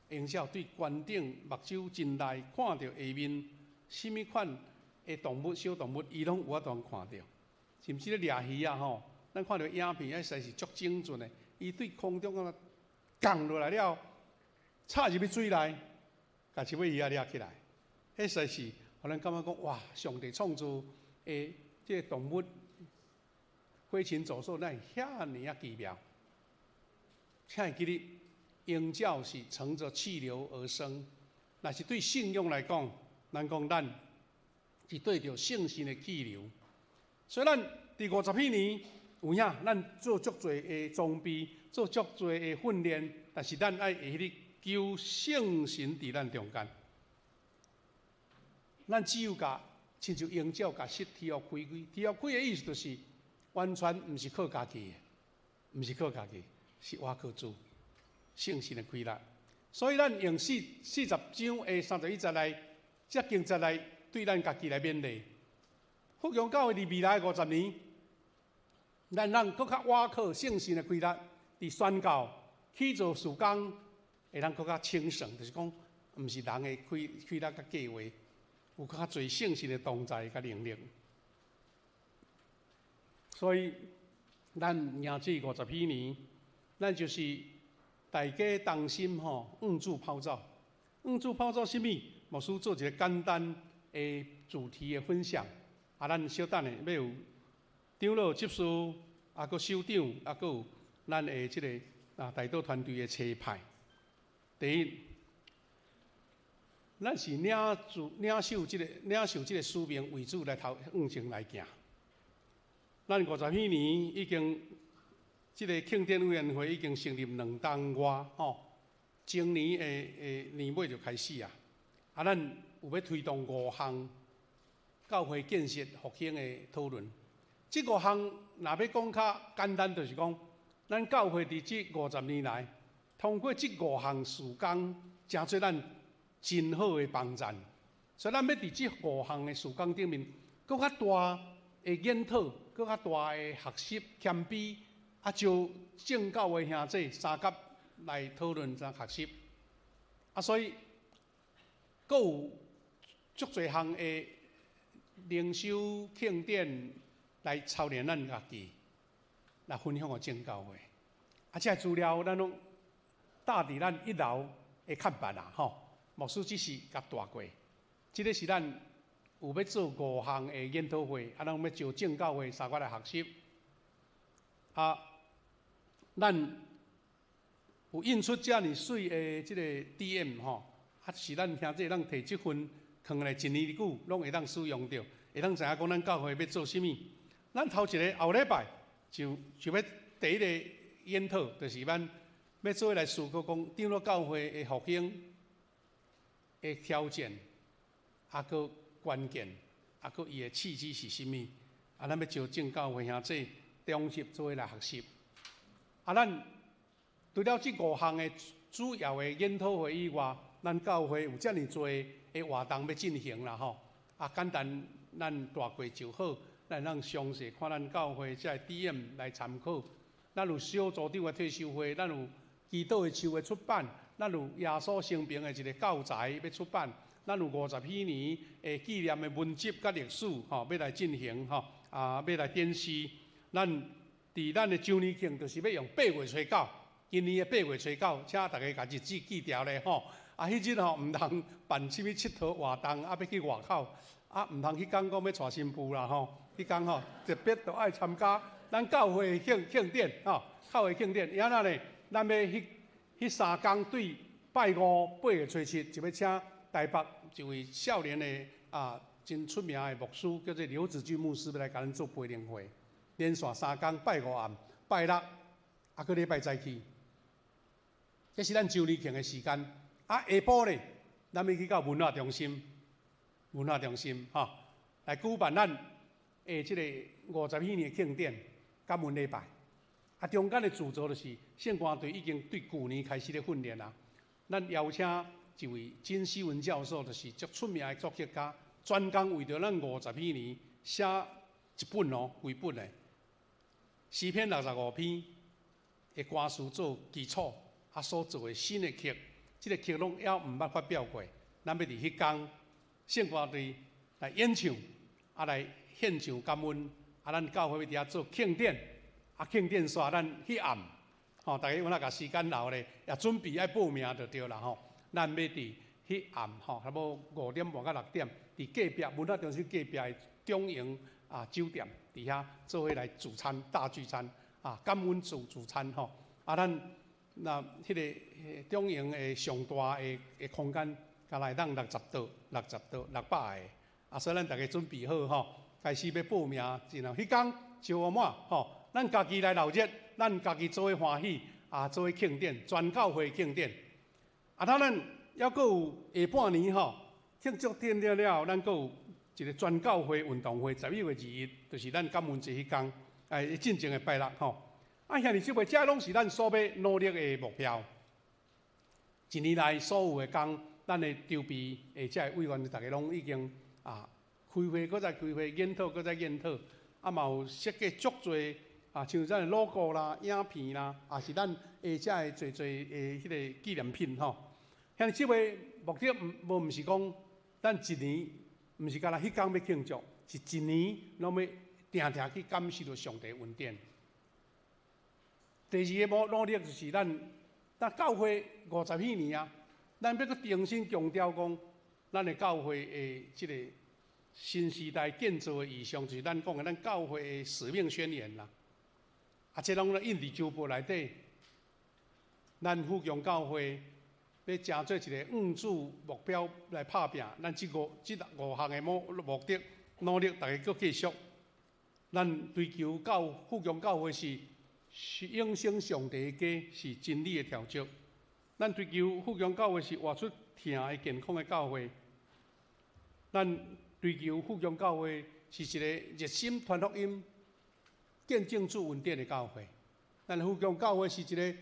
鹰鸟对观顶目睭真大，看到下面什么款的动物、小动物，伊拢有法通看到。甚至咧掠鱼吼，咱看到影片，实在是足精准的。伊对空中啊降落来了。插入去水内，甲一尾鱼掠起来，迄实是互咱感觉讲哇，上帝创造的这个动物飞禽走兽，那遐尼啊奇妙。请会记得，鹰叫是乘着气流而生。若是对信仰来讲，咱讲咱是对着圣神的气流。所以咱伫50几年有影，咱做足侪的装备，做足侪的训练，但是咱爱会迄个求圣神伫咱中间。咱只有甲亲像鹰鸟甲天天互开开，天互开的意思就是完全毋是靠家己的，毋是靠家己，是我靠主圣神的开力。所以咱用40章的31节来，这经节来对咱家己来勉励。福阳教会伫未来的50年，咱让更较倚靠圣神的开力，伫宣教、去做事工，会让更较清爽，就是讲，毋是人的开力甲计划，有更较侪圣神的同在甲能力。所以，咱赢这50几年，咱就是大家同心응主泡澡。응主泡澡什么？牧师做一个简单的主题的分享。咱小等下要有长老、执事，阁首长，阁有咱的这个带导团队的车派。第一，咱是领受这个使命为主来往前来行。咱50几年已经，这个庆典委员会已经成立2档外前年的年尾就开始啊。咱有要推动5项教会建设复兴的讨论。这5项若要讲较简单，就是讲，咱教会伫这50年来，通过这5项事工，真做咱真好的帮助。所以咱要伫这5项的事工顶面，搁较大的研讨，搁较大的学习谦卑，就正教的兄弟三甲来讨论同学习。所以，搁有足侪项的灵修庆典来操练咱家己，来分享给正教会。这资料咱拢搭伫咱1楼的看板啦，牧师只是甲带过。这个是咱有要做5项的研讨会，咱要招正教会三甲来学习。咱有印出遮尔水的这个 DM 是咱兄弟咱摕这份放来1年久，拢会当使用到，会当知影讲咱教会要做啥物。咱头一个后礼拜就要第一个研讨，就是咱要做来思考讲，长老教会的复兴的条件，个关键，个伊的契机是啥物？咱要招正教会兄弟中心做来学习。咱除了这5项的主要的研讨会以外，咱教会有遮尔多的活动要进行啦简单咱大过就好，咱让详细看咱教会这 DM 来参考。咱有小组长的退休会，咱有祈祷的书的出版，咱有耶稣生平的一个教材要出版，咱有50几年的纪念的文集甲历史要来进行要来展示。咱伫咱的周年庆就是要用8月初9，今年的8月初9，请大家把日子记条咧迄日毋通办什么佚佗活动，要去外口，毋通迄天讲要娶新妇啦迄天特别都爱参加咱教会的庆典教会庆典。然后呢，咱要迄3天对拜5、8月初7，就要请台北一位少年的真出名的牧师，叫做刘子俊牧师，要来甲咱做培灵会，连续3天拜5暗、拜6，个礼拜再去。这是咱周年庆的时间。下晡呢，咱要去到文化中心来举办咱这个50几年的庆典，甲文礼拜。中间的主轴就是圣歌队已经对旧年开始咧训练啦。咱邀请一位金希文教授，就是足出名的作曲家，专工为着咱50几年写一本规本的诗篇65篇的歌词做基础，所做的新的曲。这个曲拢还毋捌发表过，咱要伫迄天圣歌队来演唱，来献上感恩，咱教会要伫遐做庆典，庆典煞咱迄暗，大家有哪甲时间留咧，也准备爱报名就对啦咱要伫迄暗差不多5点半到6点，伫伫隔壁文化中心隔壁的中营酒店伫遐做伙来聚餐大聚餐感恩主餐吼咱那迄个中营的上大的空间，甲来当60桌600个所以咱大家准备好吼，开始要报名，然后迄天招好满吼，咱家己来闹热，咱家己做伙欢喜做伙庆典，全教会庆典咱还佫有下半年吼。庆祝典了，咱佫有一个全教会运动会，11月21，就是咱感恩节迄天，进前的拜六吼。遐尼即位，这拢是咱所要努力的目标。一年来所有的工，咱的筹备这委员大家拢已经开会，搁再开会，研讨搁再研讨，嘛有设计足侪像咱的 logo 啦、影片啦，是咱这侪迄个纪念品吼。遐尼即位目的毋是讲。咱一年毋是干那迄天要庆祝，是一年拢要定去感受到上帝恩典。第二个努力就是咱教会50几年咱要佫重新强调讲，咱的教会的即个新时代建造的意向，就是咱讲的咱教会的使命宣言啦。这拢印伫周报内底，咱富强教会。要正做一个5主目标来拍拼，咱这5项的目的努力，大家搁继续。咱追求富强教会是永生上帝的家，是真理的条约。咱追求富强教会是活出疼的健康的教会。咱追求富强教会是一个热心传福音、见证主恩典的教会。咱富强教会是一个。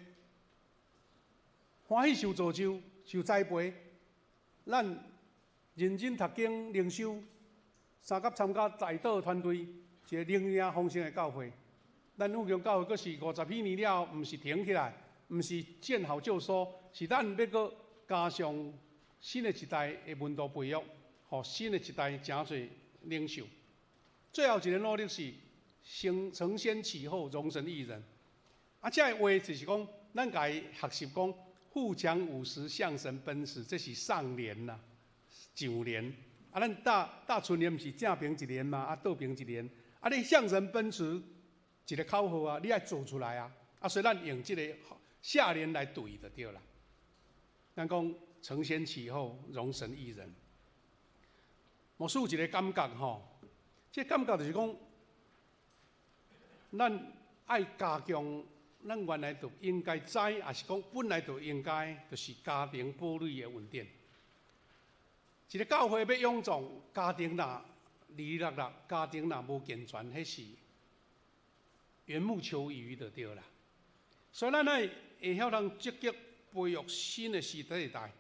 欢喜受造就、受栽培，咱认真读经、灵修，参加在道团队，一个灵命丰盛的教会。咱富强教会阁是50几年了，毋是停起来，毋是见好就收，是咱要阁加上新的一代的门徒培育，互新的一代真侪领袖。最后一个努力是承先启后，容神益人。这个话就是讲，咱家学习讲。富强50，向神奔驰，这是上联呐，上联。咱大春联是正平一联嘛，倒平一联。你向神奔驰一个口号你爱做出来所以咱用这个下联来对就对了。咱讲承先启后，容神益人。牧师有一个感觉吼，这感觉就是讲，咱爱加强。咱原来就应该知，也是讲本来就应该，就是家庭堡垒的稳定。一个教会要勇壮，家庭若离落，家庭若无健全，迄是缘木求鱼就对啦。所以咱会晓通积极培育新的世代。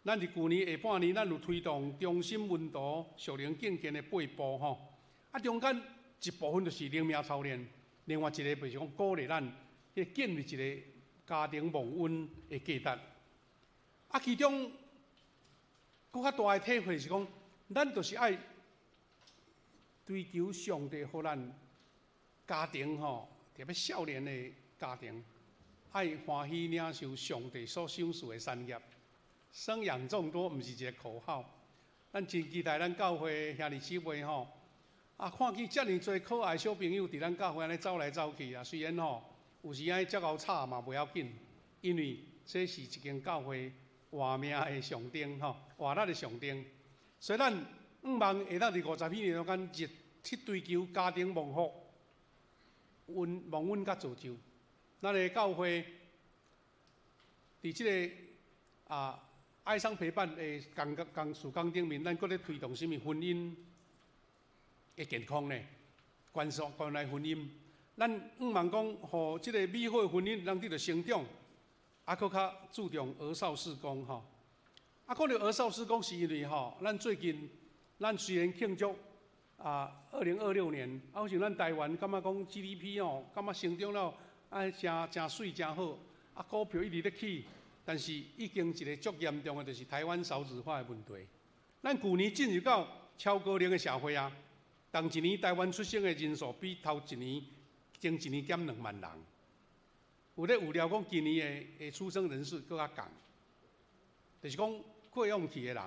咱伫去年下半年，咱有推动中心温度属灵敬虔的8步吼。中间一部分就是灵命操练，另外一个就是讲鼓励咱。建立一个家庭蒙恩的价值。其中更较大的体会是讲，咱就是爱追求上帝，互咱家庭特别少年的家庭，爱欢喜领受上帝所赏赐的产业。生养众多，毋是一个口号。咱真期待咱教会兄弟姊妹看见遮尔多可爱小朋友伫咱教会安尼走来走去虽然有时爱遮高吵嘛袂要紧，因为这是一间教会活命的象征活力的象征。所以咱希望下当伫50几年中间，热去追求家庭蒙福、蒙恩甲造就。咱的教会伫这个爱上陪伴的事工顶面，咱搁咧推动什么婚姻的健康呢？关来婚姻。咱希望讲，互即个美好的婚姻能得到成长，搁较注重儿少事工讲到儿少事工，是因为咱最近，咱虽然庆祝2026年，好像咱台湾感觉讲 GDP 感觉成长了，真水真好，股票一直咧起，但是已经一个足严重的，就是台湾少子化的问题。咱去年进入到超高龄的社会同一年台湾出生的人数比头一年前一年减2万人，有咧预料讲今年的出生人数更加降，就是讲过往去的人，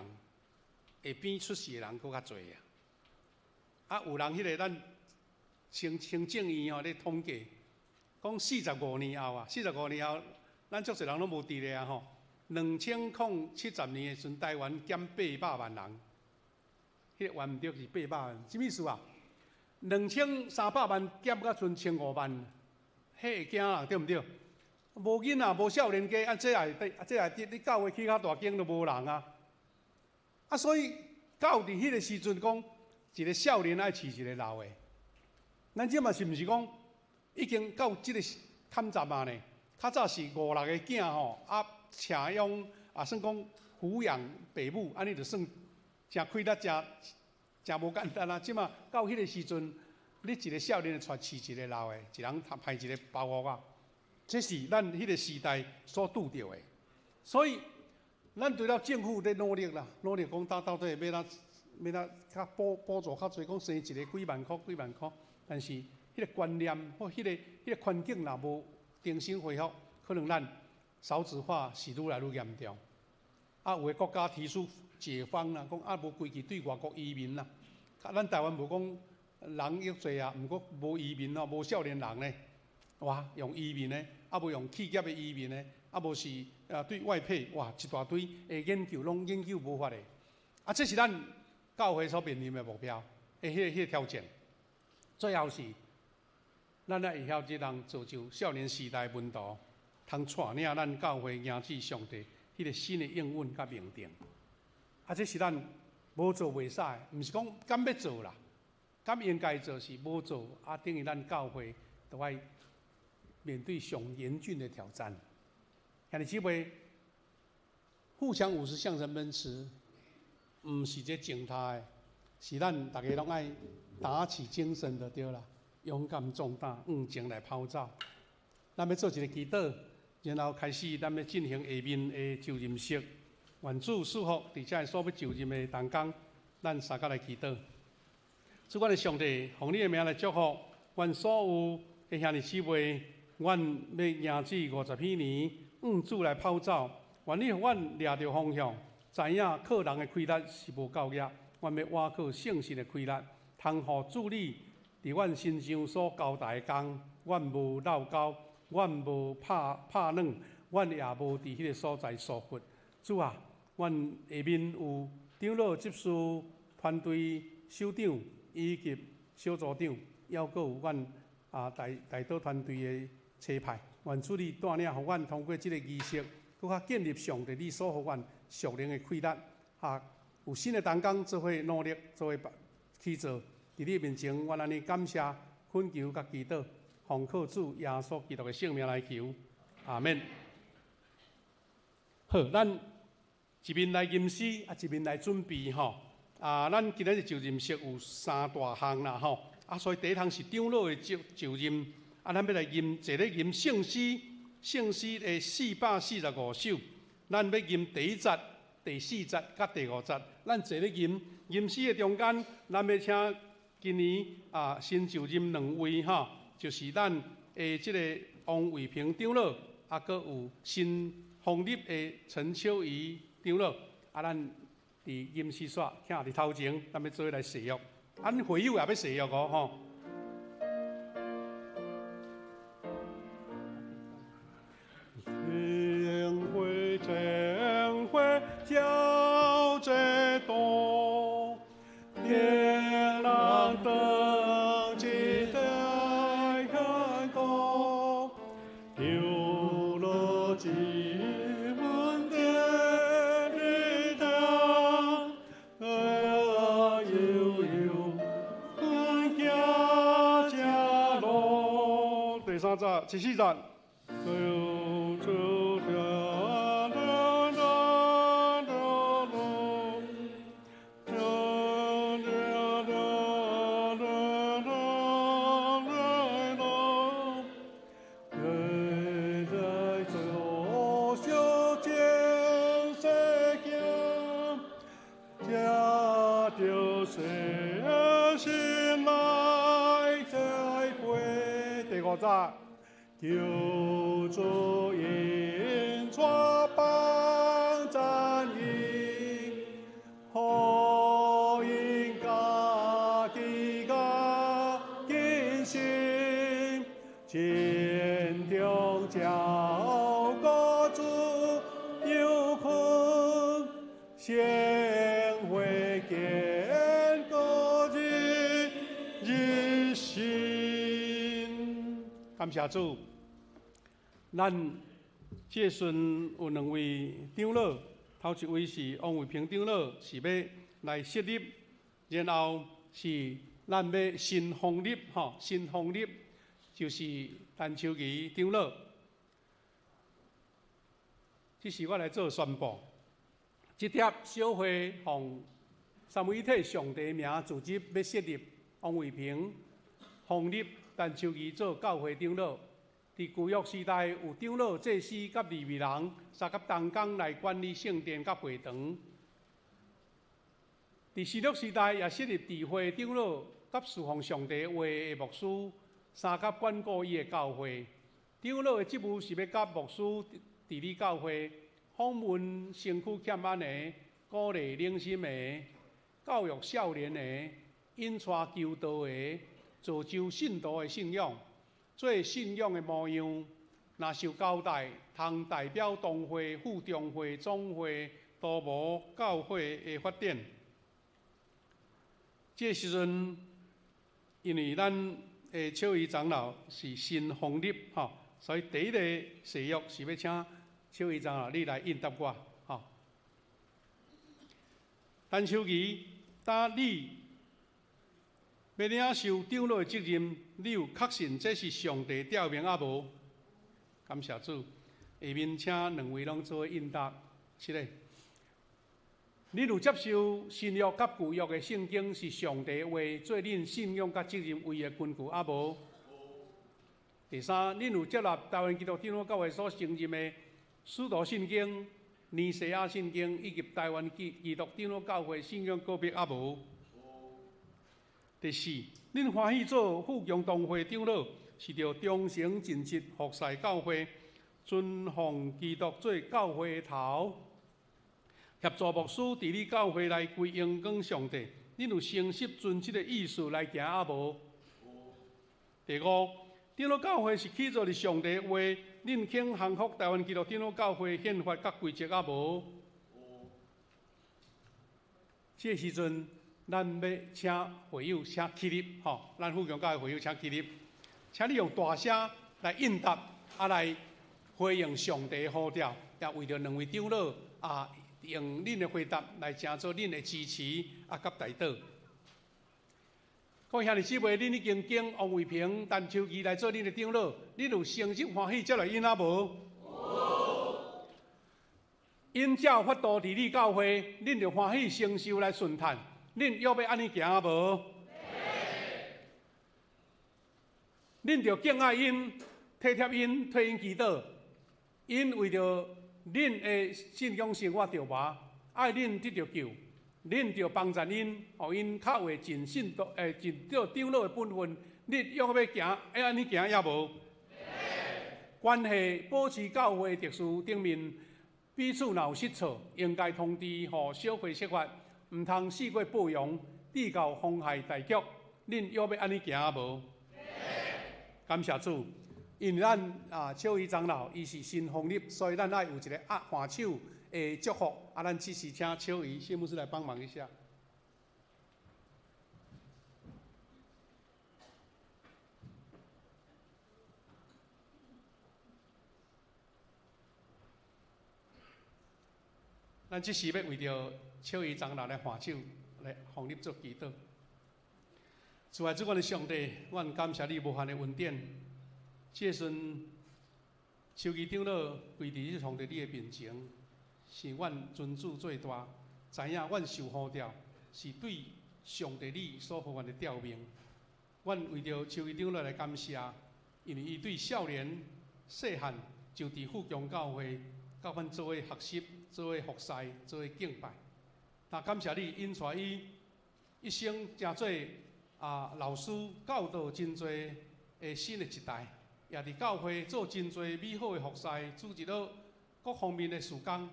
下边出事的人搁较侪啊。啊，有人迄个咱行政院吼咧统计，讲45年后啊，45年后，咱足侪人拢无伫咧啊吼。2070年的时阵，台湾减800万人，迄个原著是800万，什么意思啊？2300万减到剩1500万，迄会惊人对毋对？无囡仔，无少年家，这也你教会起较大间都无人啊。啊，所以到伫迄个时阵讲，一个少年爱饲一个老的，咱即嘛是毋是讲已经到即个坎站啊呢？较早是5、6个囝吼，啊，请用啊，算讲抚养爸母，安尼就算真亏力，真无简单啊！即嘛到迄个时阵，你一个少年带饲一个老的，一人派一个包袱啊，这是咱迄个时代所拄着的。所以，咱除了政府在努力啦，努力讲到底要咱较补助较侪，讲生一个几万块，但是迄个观念或迄个环境若无重新恢复，可能咱少子化是愈来愈严重。啊，有个国家提出解放啦，讲啊无规矩对外国移民啦。咱台湾无讲人越侪啊，毋过无移民哦，无少年人呢，哇，用移民呢，啊无用企业的移民呢，啊无是对外配，哇，一大堆的研究拢研究无法的。啊，这是咱教会所面临的目标，迄个挑战。最后是。咱要会晓即人造就少年时代的温度，通带领咱教会迎接上帝迄个新的应允甲命定。啊，这是咱无做袂使，毋是讲敢要做啦，敢应该做是无做。啊，等于咱教会都要面对上严峻的挑战。兄弟姊妹，互相50向神门池，毋是这静态的，是咱大家拢爱打起精神就对啦。勇敢壮大，向前来跑走。咱要做一个祈祷，然后开始咱要进行下面的就任式。愿主祝福伫遮所要就任的同工，咱三甲来祈祷。主，阮的上帝，奉你的名来祝福，阮所有的兄弟姊妹，阮要迎接50彼年，向主来跑走。愿你互阮抓着方向，知影靠人的亏力是无够额，阮要倚靠圣神的亏力，通互主你。伫阮身上所交代的工，阮无漏交，阮无拍软，阮也无伫迄个所在疏忽。主啊，阮下面有长老、执事、团队首长以及小组长，还佫有阮大岛团队的车派。愿主你带领，互阮通过即个仪式，搁较建立上帝你所互阮属灵的气力，有新的同工做伙努力，做伙去做。伫你面前，阮安尼感谢、恳求甲祈祷，奉靠主耶稣基督的圣名来求，阿免。好，咱一面来吟诗，一面来准备吼。咱今日就任式有3大项啦吼。所以第一项是长老的就任，咱要来坐咧吟圣诗的445首，咱要吟第1节、第4节甲第5节，咱坐咧吟诗的中间，咱要请。今年新就任2位哈，就是咱的这个王卫平长老，佫有新创立的陈秋怡长老，咱伫吟诗煞请伫头前，咱要做来誓约，会友也要誓约哦吼。正会交这多。天朗登基在开高，有了基本的日堂，有关家龙。第3节、第4节。有主天。救主引抓帮战役，红坚定教各主有困，先会见各日新。感谢主，咱这阵有2位长老，头一位是王伟平长老，是要来设立，然后是咱要新创立，新创立就是陈秋怡长老。这是我来做宣布。这帖小会奉三位一体上帝名组织要设立王伟平，创立陈秋怡做教会长老。伫旧约时代，有长老、祭司甲利未人三甲同工来管理圣殿甲会堂。伫新约时代，也设立智慧长老甲侍奉上帝话的牧师，三甲管顾伊的教会。长老的职务是要甲牧师治理教会，访问身躯欠安的，鼓励领心的，教育少年的，引带求道的，造就信徒的信仰。做信仰的模样，若受交代，通代表同会、副中会、总会、多无教会的发展。这时阵，因为咱的秋怡长老是新创立，所以第一个誓约是要请秋怡长老你来应答我，陈秋怡，当你要领受长老的责任，你有确信这是上帝调命啊无？感谢主。下面请2位拢做应答。7个，你有接受新约甲旧约的圣经是上帝话，做恁信仰甲责任唯一的根据啊无？第3，恁有接纳台湾基督长老教会所承认的使徒圣经、尼西亚圣经以及台湾基督长老教会信仰告别啊无？第4，恁欢喜做富强同会长老，是着忠诚尽职服侍教会，尊奉基督做教会的头，协助牧师治理教会来归荣光上帝。恁有诚实遵这个意思来行啊无？第5，长老教会是起做伫上帝的话，恁肯降服台湾基督长老教会宪法甲规则啊无？这时阵。咱要请会友请起立，咱富强教会会友请起立，请你用大声来应答，来回应上帝的呼召，也为着2位长老用恁的回答来成做恁的支持甲代祷。各位兄弟姊妹，恁已经经王伟平、陈秋怡来做恁的长老，恁有诚心欢喜接来因啊无？因照法度治理教会，恁就欢喜承受来顺叹。恁要安尼行啊无？恁着敬爱因、体贴因、替因祈祷，因为着恁的信仰生活着活，爱恁得着救，恁着帮助因，互因较会尽尽着长老的本分。恁要行，安尼行也无？关系保持教会特殊顶面，彼此若有失错，应该通知互小会说法。唔通四过报扬，致到妨害大局。恁要安尼行啊无？感谢主，因为咱秋怡长老伊是新创立，所以咱爱有一个换手的祝福。咱只是请秋怡谢牧师来帮忙一下。咱即时要为着秋怡长老来换手，来奉你做祈祷。主啊，主，阮的上帝，阮感谢你无限的恩典。这阵秋怡长老跪伫上帝你的面前，是阮尊主最大，知影阮受呼召是对上帝你所予阮的调命。阮为着秋怡长老来感谢，因为伊对少年细汉就伫富强教会，甲阮做伙学习。做伙服侍，做伙敬拜。那感谢你引带伊一生真做老师教导真侪新的一代，也伫教会做真侪美好的服侍，组织了各方面的事工。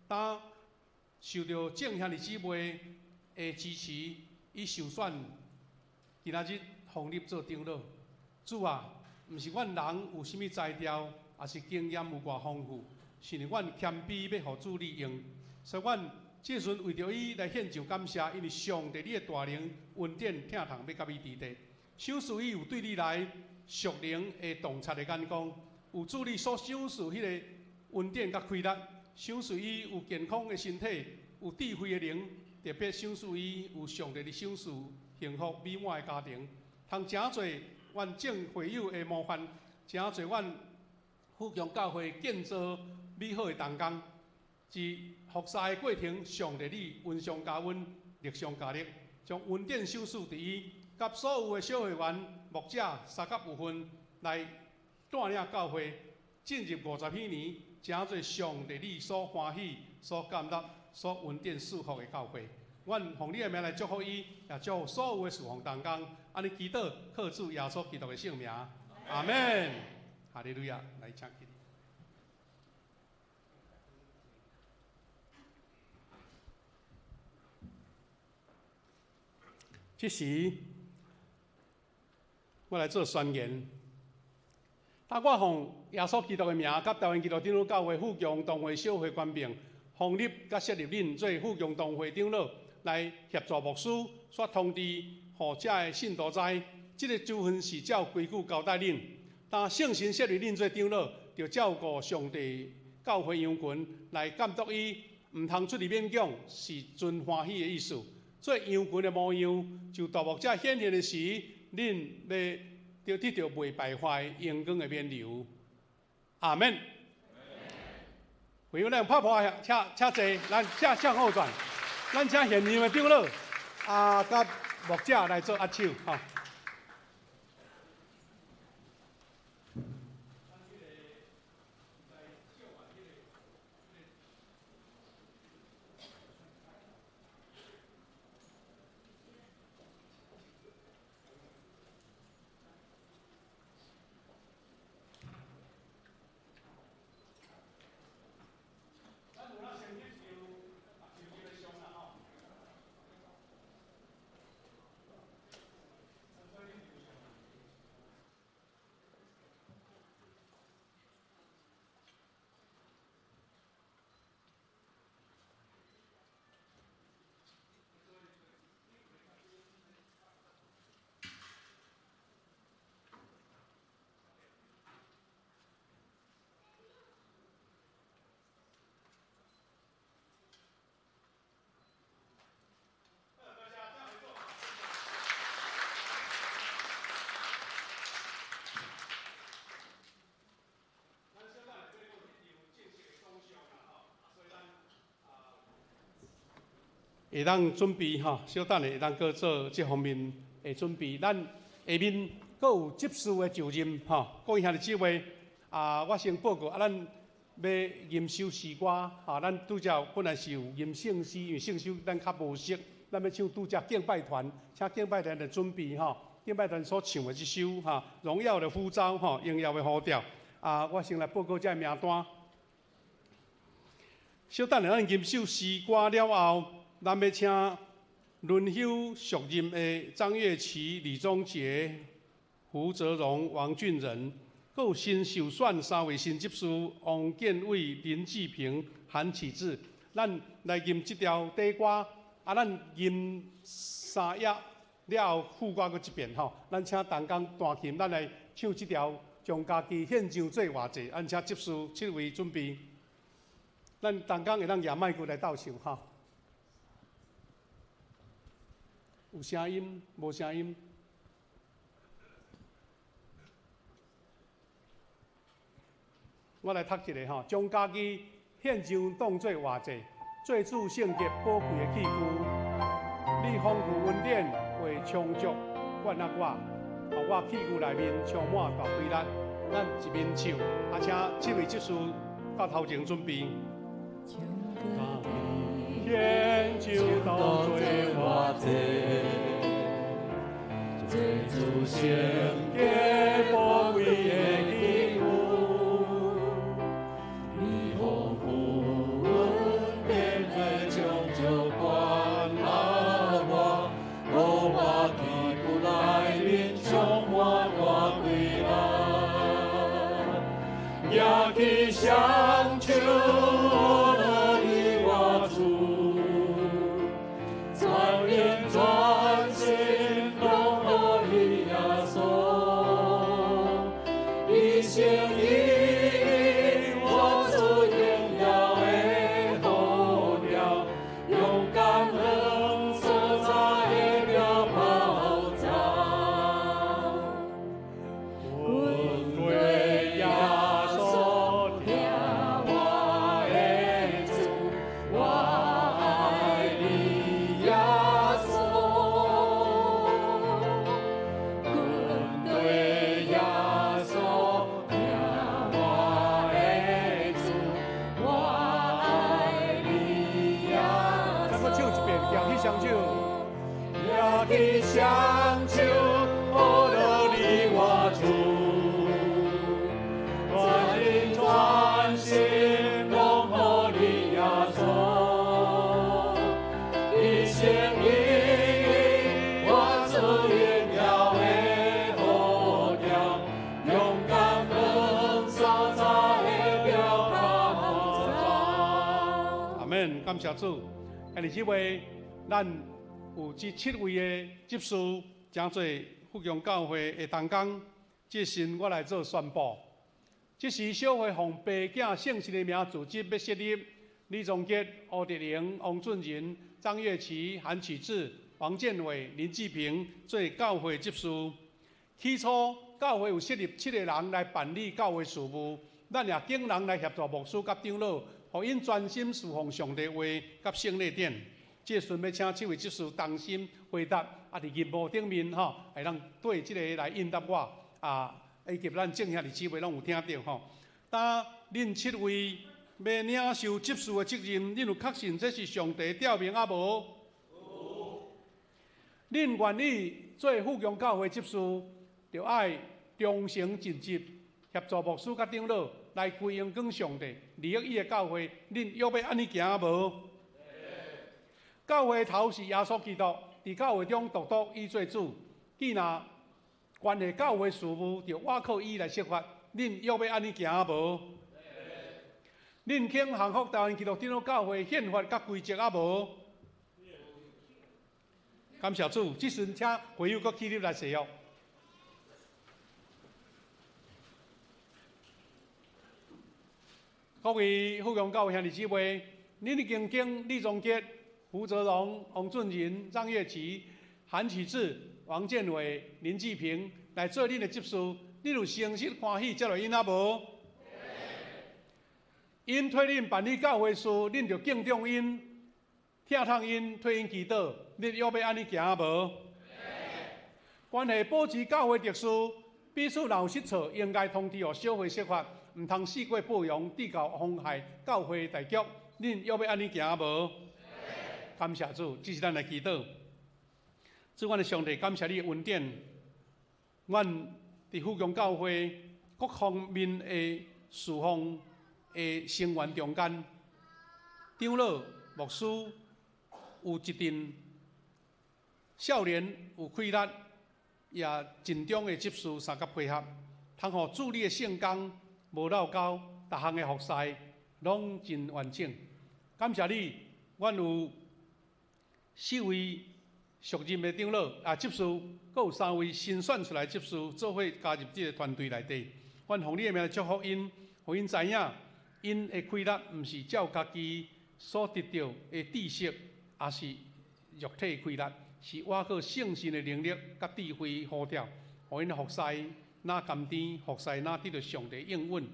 当受到众兄弟姊妹的支持，伊受选今仔日奉立做长老。主啊，毋是阮人有啥物才调，也是经验有偌丰富，是因阮谦卑要互主利用。所以，阮这时阵为着伊来献上感谢，因为上帝你的大能、恩典、疼痛要甲伊伫地。想事伊有对你来属灵的洞察的眼光，有主你所想事迄个恩典甲开力，想事伊有健康的身体，有智慧的灵，特别想事伊有上帝的想事，幸福美满的家庭，通诚侪完整会友的模范，诚侪阮富强教会建造美好的同工。自服侍的过程，上帝你恩上加恩，力上加力，将恩典赏赐伫伊，甲所有的小会员、牧者三甲有份来带领教会进入50几年，诚侪上帝你所欢喜、所感动、所恩典赐福的教会。阮奉你的名来祝福伊，也祝福所有的侍奉同工。安尼祈祷，靠主耶稣基督的圣名，阿门。哈利路亚，来请起。这时，我来做宣言。我奉耶稣基督的名，甲台湾基督长老教会富强同会小会官兵，奉立甲设立恁做富强同会长老，来协助牧师说通知，互遮的信徒知，这个州份是照规矩交代恁。当圣神设立恁做长老，就照顾上帝教会羊群，来监督伊，唔通出入勉强，是真欢喜的意思。做羊群的模样，就大牧者显现的时，恁要得到袂败坏阳光的面流。阿门。会友咱拍拍，请坐，咱向后转，咱请现任的长老甲牧者来做握手哈。会当准备吼，小等下会当搁做这方面的准备。咱下面搁有执事的就任吼，各位兄弟姊妹我先报告咱要吟修诗歌咱拄则本来是有吟圣诗，因为圣诗咱较无熟，咱要唱拄则敬拜团，请敬拜团来准备敬拜团所唱的这首荣耀的呼召荣耀的呼召我先来报告这名单。小等下咱吟修诗歌了后。咱要请轮休续任的张月琪、李宗杰、胡泽荣、王俊仁，还有新受选3位新执事王建伟、林志平、韩启智，咱来吟这条底歌，咱吟3页了后副歌搁一遍咱请同工弹琴，咱来唱这条将家己献上做偌济，咱请执事7位准备，咱同工会当举麦克来斗唱有声音，无声音。我来读一个将家己献上当作偌济，做主圣洁宝贵的器具。你丰富恩典为充足灌压我，互我器具内面充满大规力。咱一面唱，请7位执事到头前准备。献上当作偌济，做主圣洁宝贵的器具。你丰富恩典为充足灌压我，互我器具内面充满大规力。相求了你我主，专念专心拢合你耶稣，一心一意我主荣耀的后了，勇敢能所在的保障，军队呀所听我的主，我爱你耶稣，军队呀所听我的主，我爱你耶稣。咱们唱一遍，举起双手，举起双手，我乐你我主。专心专心拢合你耶稣，一心一意我主荣耀的后了，勇敢奔所在的标榜。阿门，感谢主。今日这位，咱有这7位的执事，真做福阳教会的同工，这时我来做宣布。这是小会奉爸囝圣神的名组织要设立李宗杰、欧德玲、王俊仁、张月琪、韩启智、王建伟、林志平做教会执事。起初教会有设立7个人来办理教会事务，咱也经人来协助牧师甲长老，互因专心侍奉上帝话甲圣礼典。这顺要请7位执事同心回答，伫业务顶面会当对这个来应答我以及咱正兄弟姊妹拢有听到吼。当恁7位要领受执事的责任，恁有确信这是上帝调明啊无？恁愿意做福阳教会执事，就爱忠诚尽职，协助牧师甲长老来归荣光上帝，利益伊的教会。恁要安尼行啊无？教会头是耶稣基督，伫教会中独独伊做主。既然关系教会事务，就我靠伊来设法。恁要安尼行啊无？恁肯降服台湾基督长教会宪法甲规则啊无？感谢主，即阵请会友阁起立来谢哦。各位福阳教会兄弟姊妹，恁已经经李宗杰、胡泽荣、王俊仁、张月琪、韩启智、王建伟、林志平来做恁的执事，恁有诚实欢喜接落因啊无？因替恁办理教会事，恁就敬重因，听从因，替因祈祷。恁要安尼行啊无？关系保持教会特殊，彼此若有失错，应该通知互小会说法，唔通四过报扬，递告妨害教会大局。恁要安尼行啊无？感谢主，这是咱来祈祷。主，阮的上帝，感谢你的恩典。阮伫福阳教会各方面的侍奉的成员中间，长老、牧师有一定少年有气力，也尽忠的执事三甲配合，通互主理的圣工无漏交，逐项的服侍拢真完整。感谢你，阮有4位属任的长老执事，阁有3位新选出来执事，做伙加入这个团队内底。阮奉你的名祝福因，互因知影，因的气力毋是照家己所得到的知识，也是肉体的气力，是我靠圣神的能力甲智慧呼召，互因服侍哪甘甜，服侍哪得到上帝应允。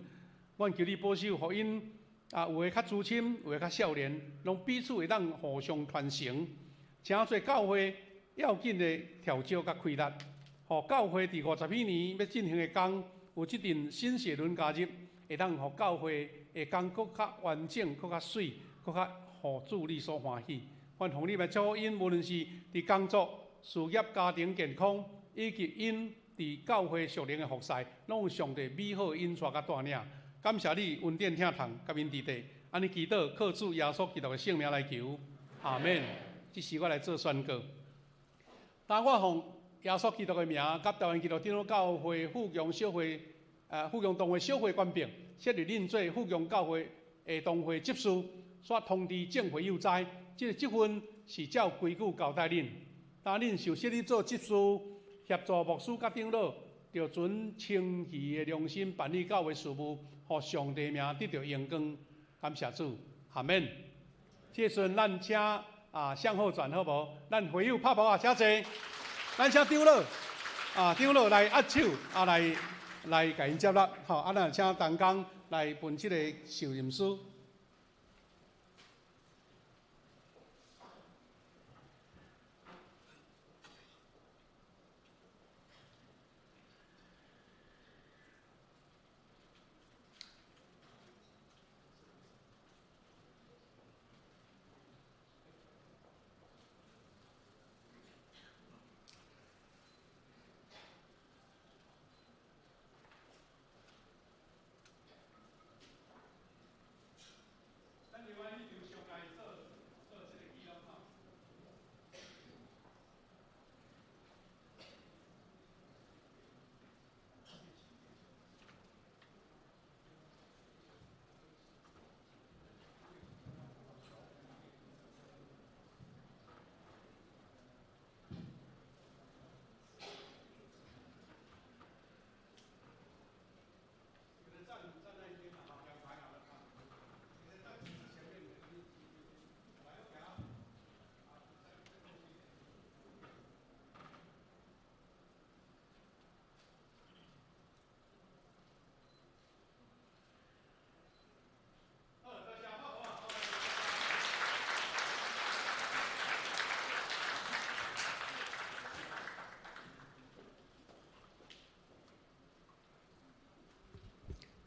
阮求你保守，互因有诶较资深，有诶较少年，拢彼此会当互相传承。请做教会要紧的调教甲开力，互教会伫50几年要进行的工，有即阵新血轮加入，会当互教会的工更较完整、更较水、更较互主你所欢喜。阮奉你来祝福因，无论是伫工作、事业、家庭、健康，以及因伫教会属灵的服侍，拢有上帝美好的引带甲带领。感谢你恩典听从，甲因伫地，安尼祈祷，靠主耶稣基督的圣名来求，阿免。这是我来做宣告。当我奉耶稣基督的名，甲台湾基督长老教会富强小会富强同会小会官兵设立恁做富强教会下同会执事，煞通知政会有知，即个职分是照规矩交代恁。当恁受设立做执事，协助牧师甲长老，着存清义的良心办理教会事务，互上帝名得到荣光。感谢主，阿免。这时阵咱请向后转好无？咱会友拍拍请坐，咱请长老长老来握手来甲因接纳，吼咱请同工来分这个受任书。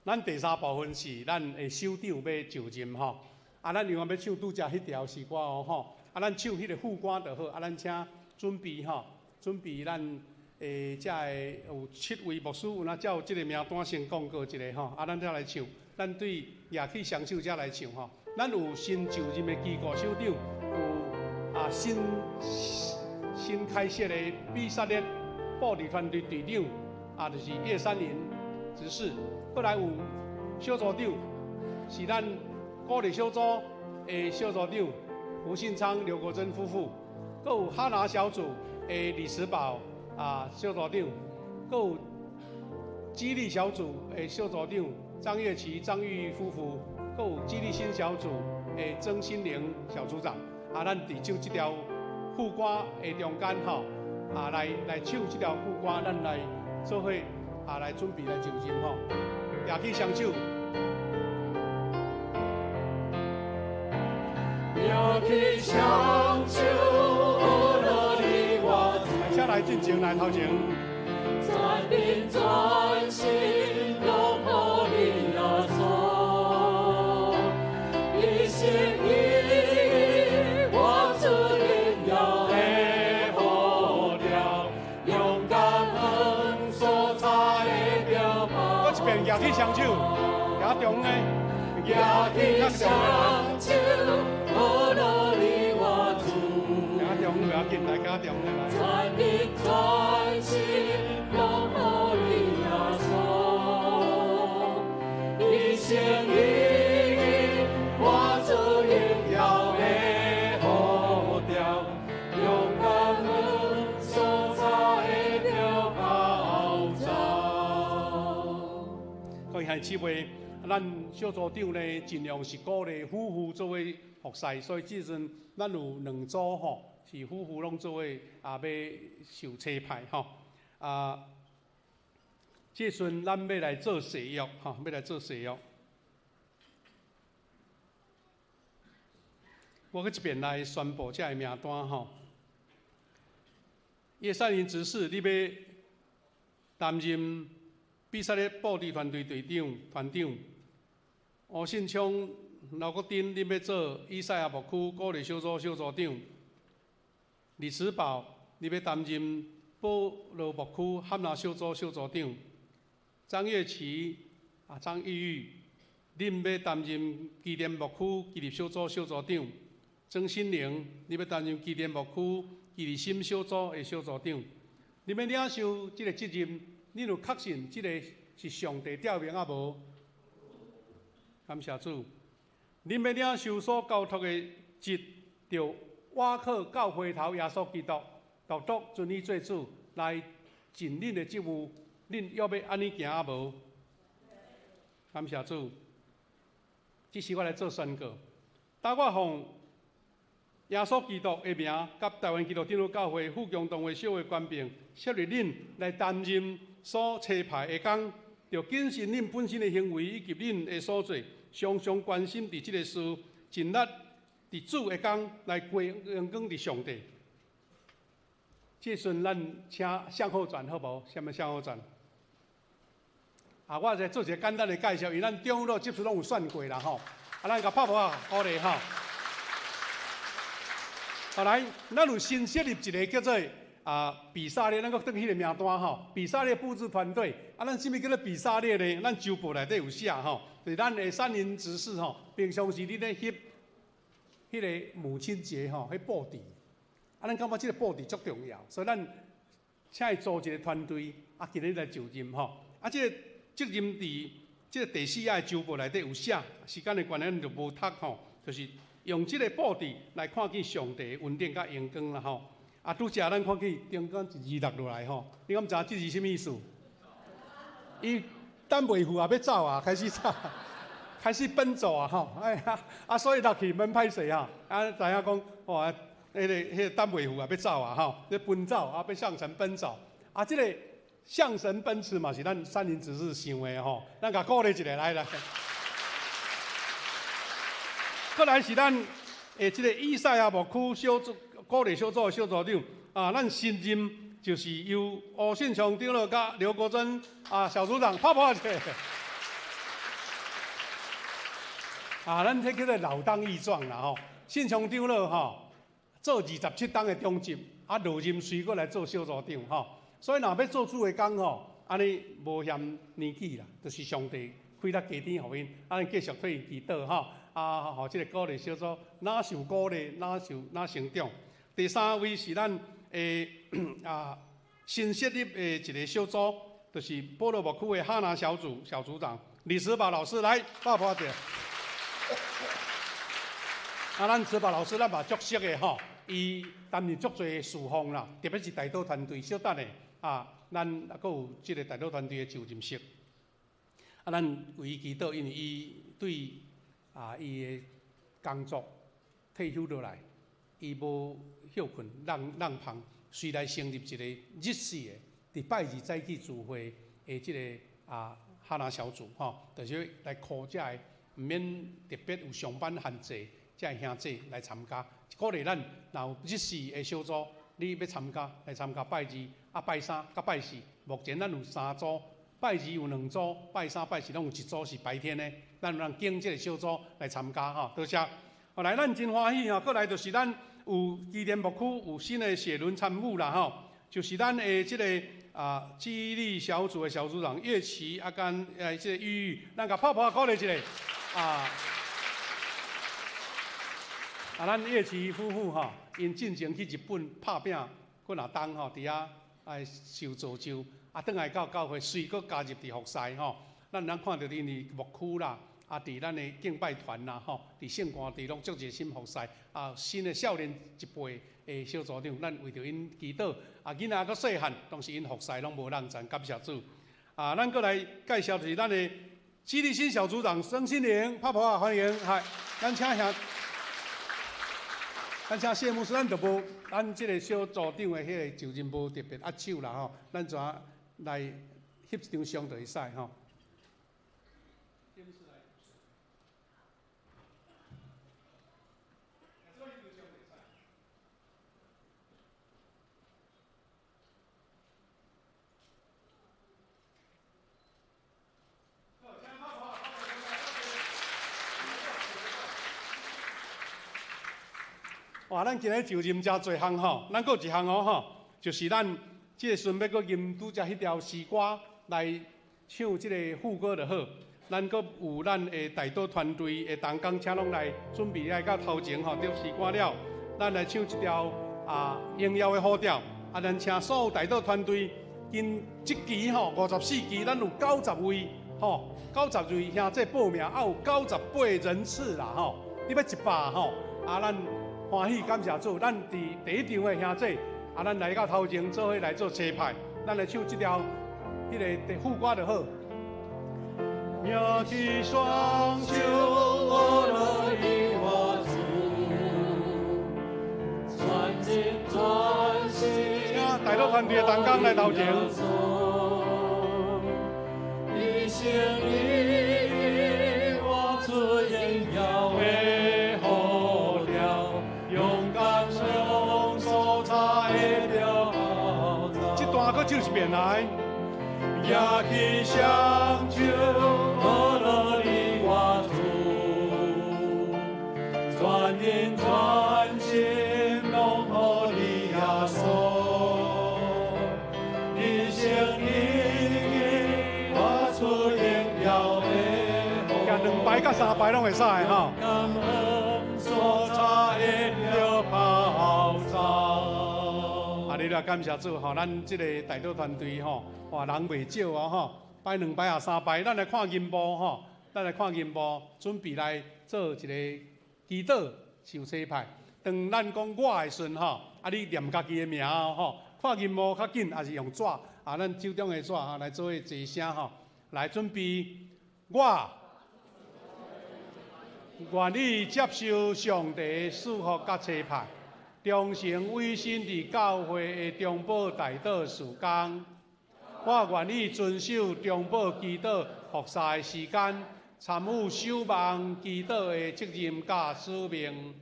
咱第三部分是咱的首长要就任吼，咱另外要唱拄则迄条诗歌哦吼，咱唱迄个副歌就好，咱请准备吼，准备咱遮个有7位牧师，有哪照即个名单先讲过一个吼，咱再来唱，咱对乐器双手才来唱吼，咱有新就任的机构首长，有新开设的比萨列布利团队队长，就是叶山林执事。过来有小组长，是咱鼓励小组的小组长胡信昌、刘国珍夫妇；搁有哈拿小组的李时宝小组长；搁有激励小组的小组长张月琪、张玉夫妇；搁有激励新小组的曾心玲小组长。咱伫唱这条副歌的中间吼，来唱这条副歌，咱来做伙来准备来就任吼。乐器双手，乐器双手，落你我来车来进前来头前。全面全心拢互你耶稣，一心一意活出荣耀的护照，勇敢横所在的标榜。搁一遍乐器双手，亚中的，乐器双手，落你我主。亚中不要紧，来亚中的来。全力全心拢互你耶稣，一心一意活出荣耀的护照，勇敢横所在的标章。各位兄姊妹，咱小组长呢，尽量是鼓励夫妇作为服侍，所以这阵咱有2组吼。是夫妇拢做伙要受差派吼这阵咱要来做誓约吼，要来做誓约。我搁一遍来宣布这个名单吼。叶善林执事，你要担任比萨列布利团队队长、团长；吴信昌、刘国丁，你要做以赛亚牧区鼓励小组小组长。李时宝，你要担任保罗牧区汉拿小组小组长；张月琪、张玉玉，恁要担任基甸牧区基立小组小组长；曾心玲，你要担任基甸牧区基立新小组的小组长。你要领受这个责任，你有确信这个是上帝吊命啊无？感谢主，恁要领受所交托的职，就倚靠教会头耶稣基督，独独尊伊做主，来尽恁的职务。恁要安尼行啊无？感谢主，这是我来做宣告。当我奉耶稣基督的名，甲台湾基督长老教会副共同会小会官兵，设立恁来担任所差派的工，就谨慎恁本身的行为以及恁的所做，常常关心伫即个事，尽力伫主的工来归荣光伫上帝。这阵咱请向后转好无？什么向后转？我再做一个简单的介绍，因为咱长老接触拢有算过啦吼。咱甲拍拍鼓励吼。后来，咱有新设立一个叫做比萨列，咱搁登迄个名单吼。比萨列布置团队，咱什么叫做比萨列呢？咱周报内底有写吼，就是咱的三年执事吼，平常时伫咧翕迄个母亲节吼，迄布置。咱感觉这个布置足重要，所以咱请伊组一个团队，今日来就任吼。这个责任伫这个第4页周报内底有写，时间的关系咱就无读吼，就是用这个布置来看见上帝的恩典甲荣光啦吼。拄则咱看见中间一字落落来吼，你敢知这是什么意思？伊等袂赴要走啊，开始走，开始奔走啊吼，哎呀，所以落去免歹势啊，知影讲哦，迄个等袂赴要走啊吼，要奔走要向神奔走这个。向神奔驰嘛，是咱三年执事想的吼，咱甲鼓励一下来。过来是咱这个以赛亚牧区小组鼓励小组的小组长咱新任就是由吴信雄长老甲刘国珍小组长拍拍者。咱这叫做老当益壮啦吼，信雄长老吼做27档的中级，落任随过来做小组长吼。所以，若要做主的工吼，安尼无嫌年纪啦，就是上帝开得加天互因，安尼继续对祈祷吼，互即个鼓励小组，哪受鼓励，哪成长。第三位是咱新设立的一个小组，就是波罗牧区的哈拿小组长李慈宝老师来，拍拍者。咱慈宝老师咱嘛足熟的吼，伊担任足侪事奉啦，特别是大岛团队，小等的。咱还佫有即个大岛团队的就任式，咱为伊祈祷，因为伊对伊的工作退休落来，伊无休困让旁，随来成立一个日式的，伫拜二早起聚会的即个哈拿小组吼，就是来靠遮的，毋免特别有上班限制，遮兄弟来参加，鼓励咱若有日式的小组。你要参加来参加拜二拜三甲拜四，目前咱有3组，拜二有2组，拜三拜四拢有1组是白天的，咱有人经这个小组来参加吼，多谢。后来咱真欢喜吼，过来就是咱有基甸牧区有新的写轮参悟啦吼，就是咱的这个激励小组的小组长岳琪跟这个玉玉，咱甲拍拍鼓励一下咱岳琪夫妇吼。因进前去日本拍拼，过若冬吼，伫遐受造就，转来到教会，随搁加入伫服侍吼。咱看到因伫牧区啦，伫咱的敬拜团啦吼，伫圣官地拢足热心服侍。新的少年一辈的小组长，咱为着因祈祷。囡仔搁细汉，当时因服侍拢无人赞，感谢主。咱搁来介绍就是咱的激励新小组长曾心玲，拍拍欢迎，咱请下。咱请谢牧师，咱就无咱即个小组长的迄个就任无特别握手啦吼，咱怎来翕一张相就会使吼。咱今日就任真侪项吼，咱搁有一项吼，就是咱即个顺便搁任拄则迄条诗歌来唱即个副歌就好。咱搁有咱的大岛团队的同工，请拢来准备来到头前吼，着诗歌了，咱来唱一条荣耀的呼调。咱请所有大岛团队今即期吼54期，咱有90位吼，90位兄弟报名，还有98人次啦吼。你要100吼，咱欢喜感谢主，咱伫第一场的兄弟，咱来到头前做伙来做车牌，咱来唱这条迄个副歌就好。扬起双手，我乐意我主，专心专心。请大陆团队的同工来头前。一心一意，我出荣耀的好了，勇敢用手擦的标章。这段搁唱一遍来。扬起双手，我乐意我主，专心专心拢予你耶稣，一心一意我出荣耀的，行2排甲3排拢会使的吼。感恩所擦的了炮仗。啊，你来感谢主吼，咱这个大道团队吼。哇，人袂少哦吼，摆2排啊3排，咱来看音幕吼，咱来看音幕，准备来做一个祈祷上车牌。当咱讲我的时阵吼，啊你念家己的名吼，看音幕较紧，还是用纸啊？咱手中的纸啊，来做伙一声吼，来准备我愿意接受上帝赐福甲车牌，忠诚委身伫教会的中保大道事工。我愿意遵守中保祈祷服侍的时间，参与守望祈祷的责任甲使命。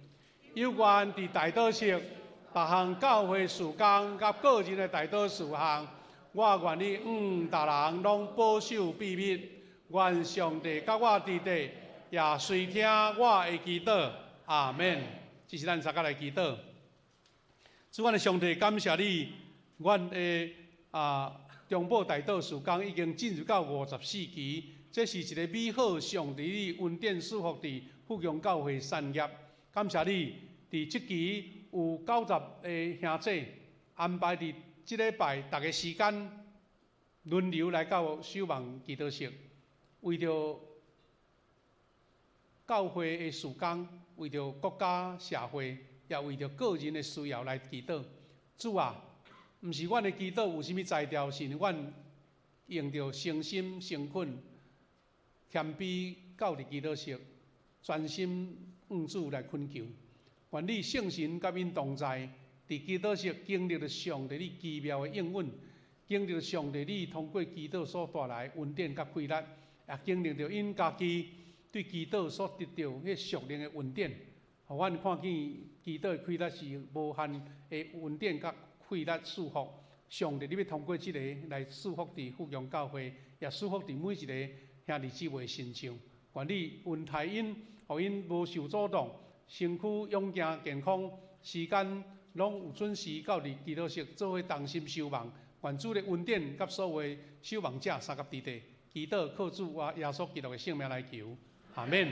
有关伫大岛式各项教会事工甲个人的大岛事项，我愿意逐人拢保守秘密。愿上帝甲我伫地，也随听我的祈祷。阿免。这是咱大家来祈祷。主，阮的上帝，感谢你，阮的中保大道事工已经进入到54期，这是一个美好上帝你恩典赐福伫富强教会产业。感谢你，伫这期有90个兄弟安排伫这礼拜逐个时间轮流来到守望祈祷室，为着教会的事工，为着国家社会，也为着个人的需要来祈祷。主啊！毋是阮的祈祷有啥物材料，是阮用着诚心诚恳、谦卑到伫祈祷室，专心向主来恳求。愿你圣神甲因同在，伫祈祷室经历了上帝你奇妙的应允，经历了上帝你通过祈祷所带来恩典甲快乐，也经历着因家己对祈祷所得到迄属灵的恩典，互阮看见祈祷的快乐是无限的恩典甲快乐祝福。上帝，你要通过这个来祝福伫富强教会，也祝福伫每一个兄弟姊妹身上。愿你恩待因，互因无受阻挡，身躯勇健健康，时间拢有准时到伫祈祷室做伙同心守望。愿主的恩典甲所有守望者三甲伫地，祈祷靠主啊耶稣基督的圣名来求，阿免。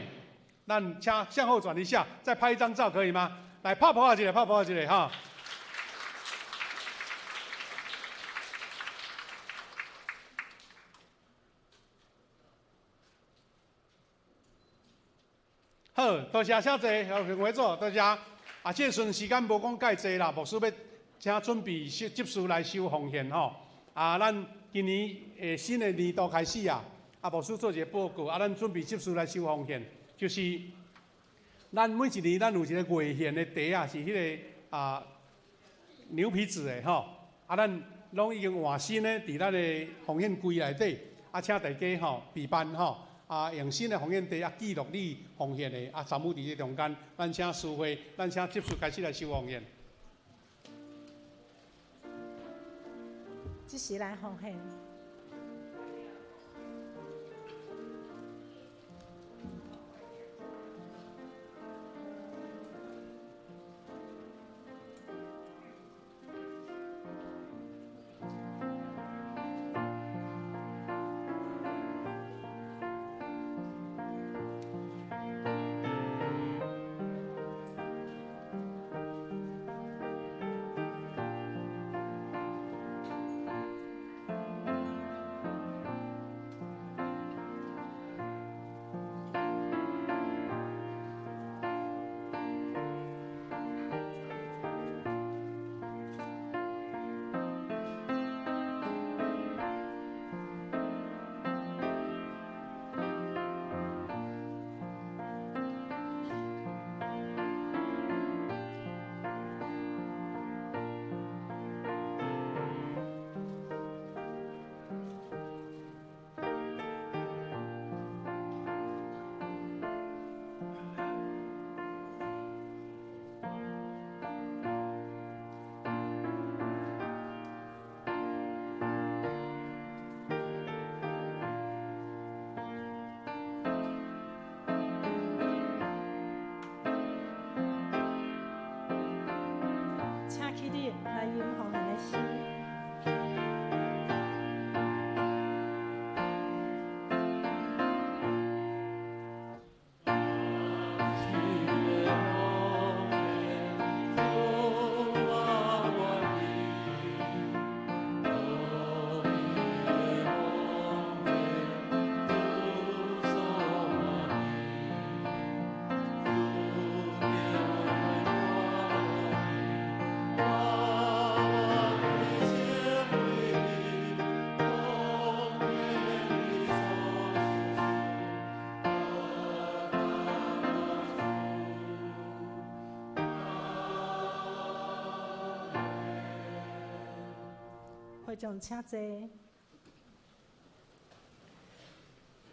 咱请向后转一下，再拍一张照可以吗？来拍一个，拍一个哈。好，多谢谢济，有评委组，多谢。啊，这阵时间无讲介济啦，牧师要请准备接受来收奉献吼。啊，咱今年新的年度开始啊，牧师做一个报告，咱准备接受来收奉献，就是咱每一年咱有一个月献的茶啊，是迄个牛皮纸的吼。咱拢已经换新的，伫咱的奉献柜内底，请大家备办吼。用新的奉献地记录你奉献的参与伫这中间，咱请师会，咱请接受开始来收奉献。即时来奉献。日来吟奉献的诗。会众请坐。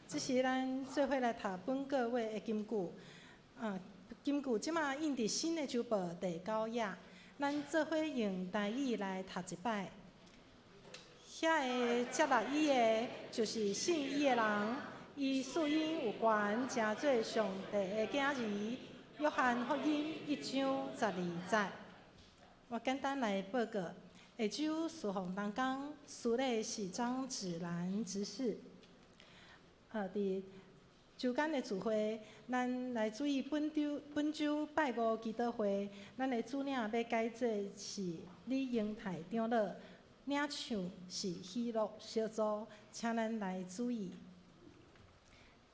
这是咱做伙来读本个月的金句。金句即马印伫新的周报第9页，咱做伙用台语来读一摆。遐个接纳伊的，就是信伊的人，伊属因有关，诚做上帝的囝儿。约翰福音1章12节。我简单来报告。下周侍奉当中，司礼是张芷兰执事。伫周间的聚会，咱来注意本周拜五祈祷会，咱的主领要改做是李英台长老，领唱是喜乐小组，请咱来注意。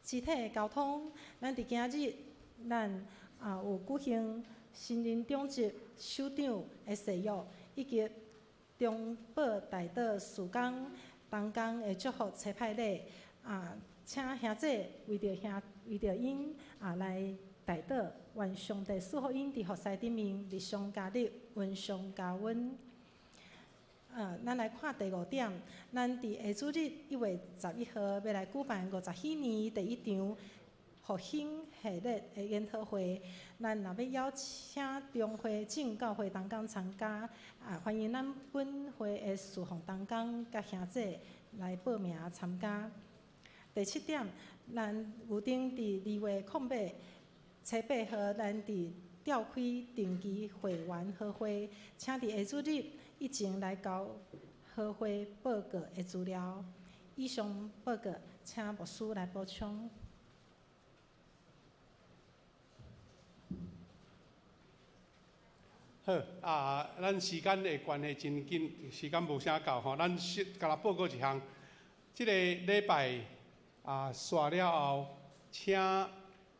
集体的交通，咱伫今日，咱有举行新任中级首长的誓约，以及中保大道事工当工的祝福车派礼，请兄姐为着因来大道，愿上帝赐福因伫服侍顶面日上加日，温上加温。咱来看第5点，咱伫下主日1月11号要来举办54年第1场复兴系列的研讨会，咱若要邀请中会正教会同工参加，欢迎咱本会的侍奉同工甲兄姐来报名参加。第7点，咱有定伫2月8号，咱伫召开定期会员好会，请伫下主日以前来交好会报告的资料。以上报告，请牧师来补充。好咱时间的关系真紧，时间无啥够吼，咱甲来报告一项，即个礼拜煞了后，请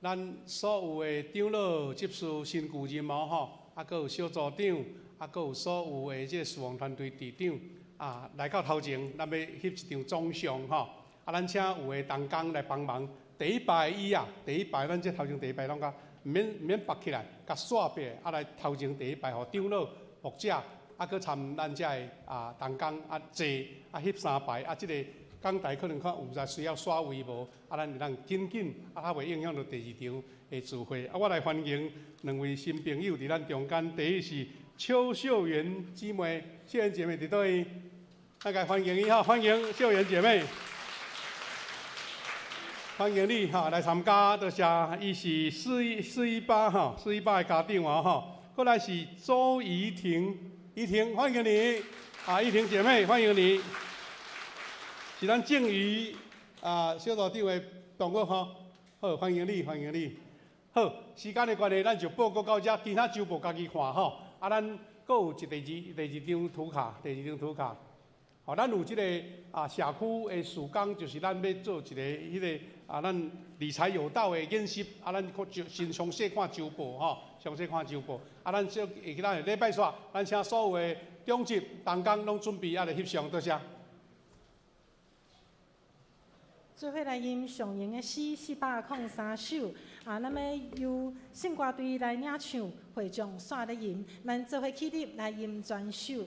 咱所有的长老、执事、新旧任务吼，阁有小组长，阁有所有的即个侍奉团队队长来到头前，咱要翕一张总相吼，咱请有的同工来帮忙。第一排第一排咱这头前第一排拢甲。毋免拔起来，甲刷白，来头前第一排，互长老、牧者，阁参咱遮的同工坐，翕3排，即个讲台可能看有需要刷位无，咱会紧，较袂影响到第2场的聚会。我来欢迎2位新朋友伫咱中间，第一是邱秀媛姊妹，秀媛姐妹伫倒位？大家欢迎伊吼，欢迎秀媛姐妹。欢迎你来参加，多谢。伊是418吼，418的家长吼。过来是周怡婷，欢迎你。怡婷姐妹，欢迎你。是咱正宇小组长的同学吼，好，欢迎你。好，时间的关系，咱就报告到这，其他周报家己看吼。咱阁有第二张图卡。吼，咱有即个社区的事工，就是咱要做一个迄个咱理财有道的演习，咱先详细看周报吼，咱这会去咱的礼拜煞，咱请所有的中级同工拢准备来翕相，多谢。做伙来吟上营的诗403首，咱要由圣歌队来领唱，会众煞咧吟，咱做伙起立来吟全首。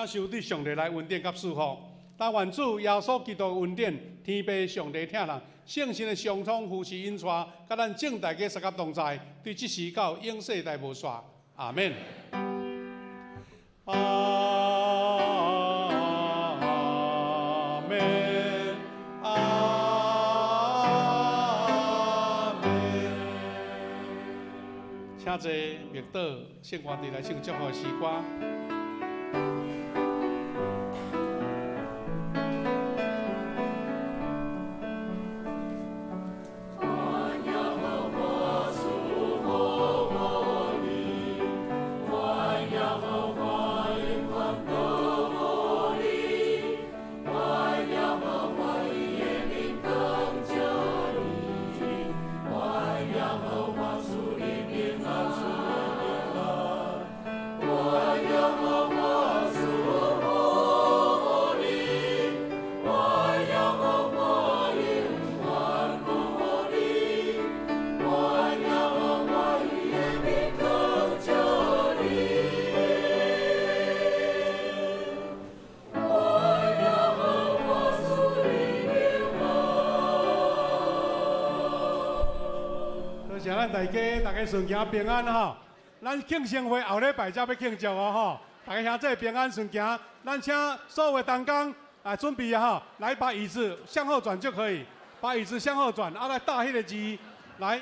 领受对上帝来恩典甲祝福。但愿主耶稣基督的恩典、天父上帝疼人、圣神的相通扶持恩带，甲咱正大家三甲同在，对即时到永世代无煞。阿免。阿免。阿免。请坐，默祷，圣官地来唱祝福诗歌。谢咱大家顺行平安哈！咱庆生会后礼拜才要庆祝哦吼，大家兄弟平安顺行。咱请所有的同工啊准备啊哈，来把椅子向后转就可以，把椅子向后转，啊来搭迄个字来。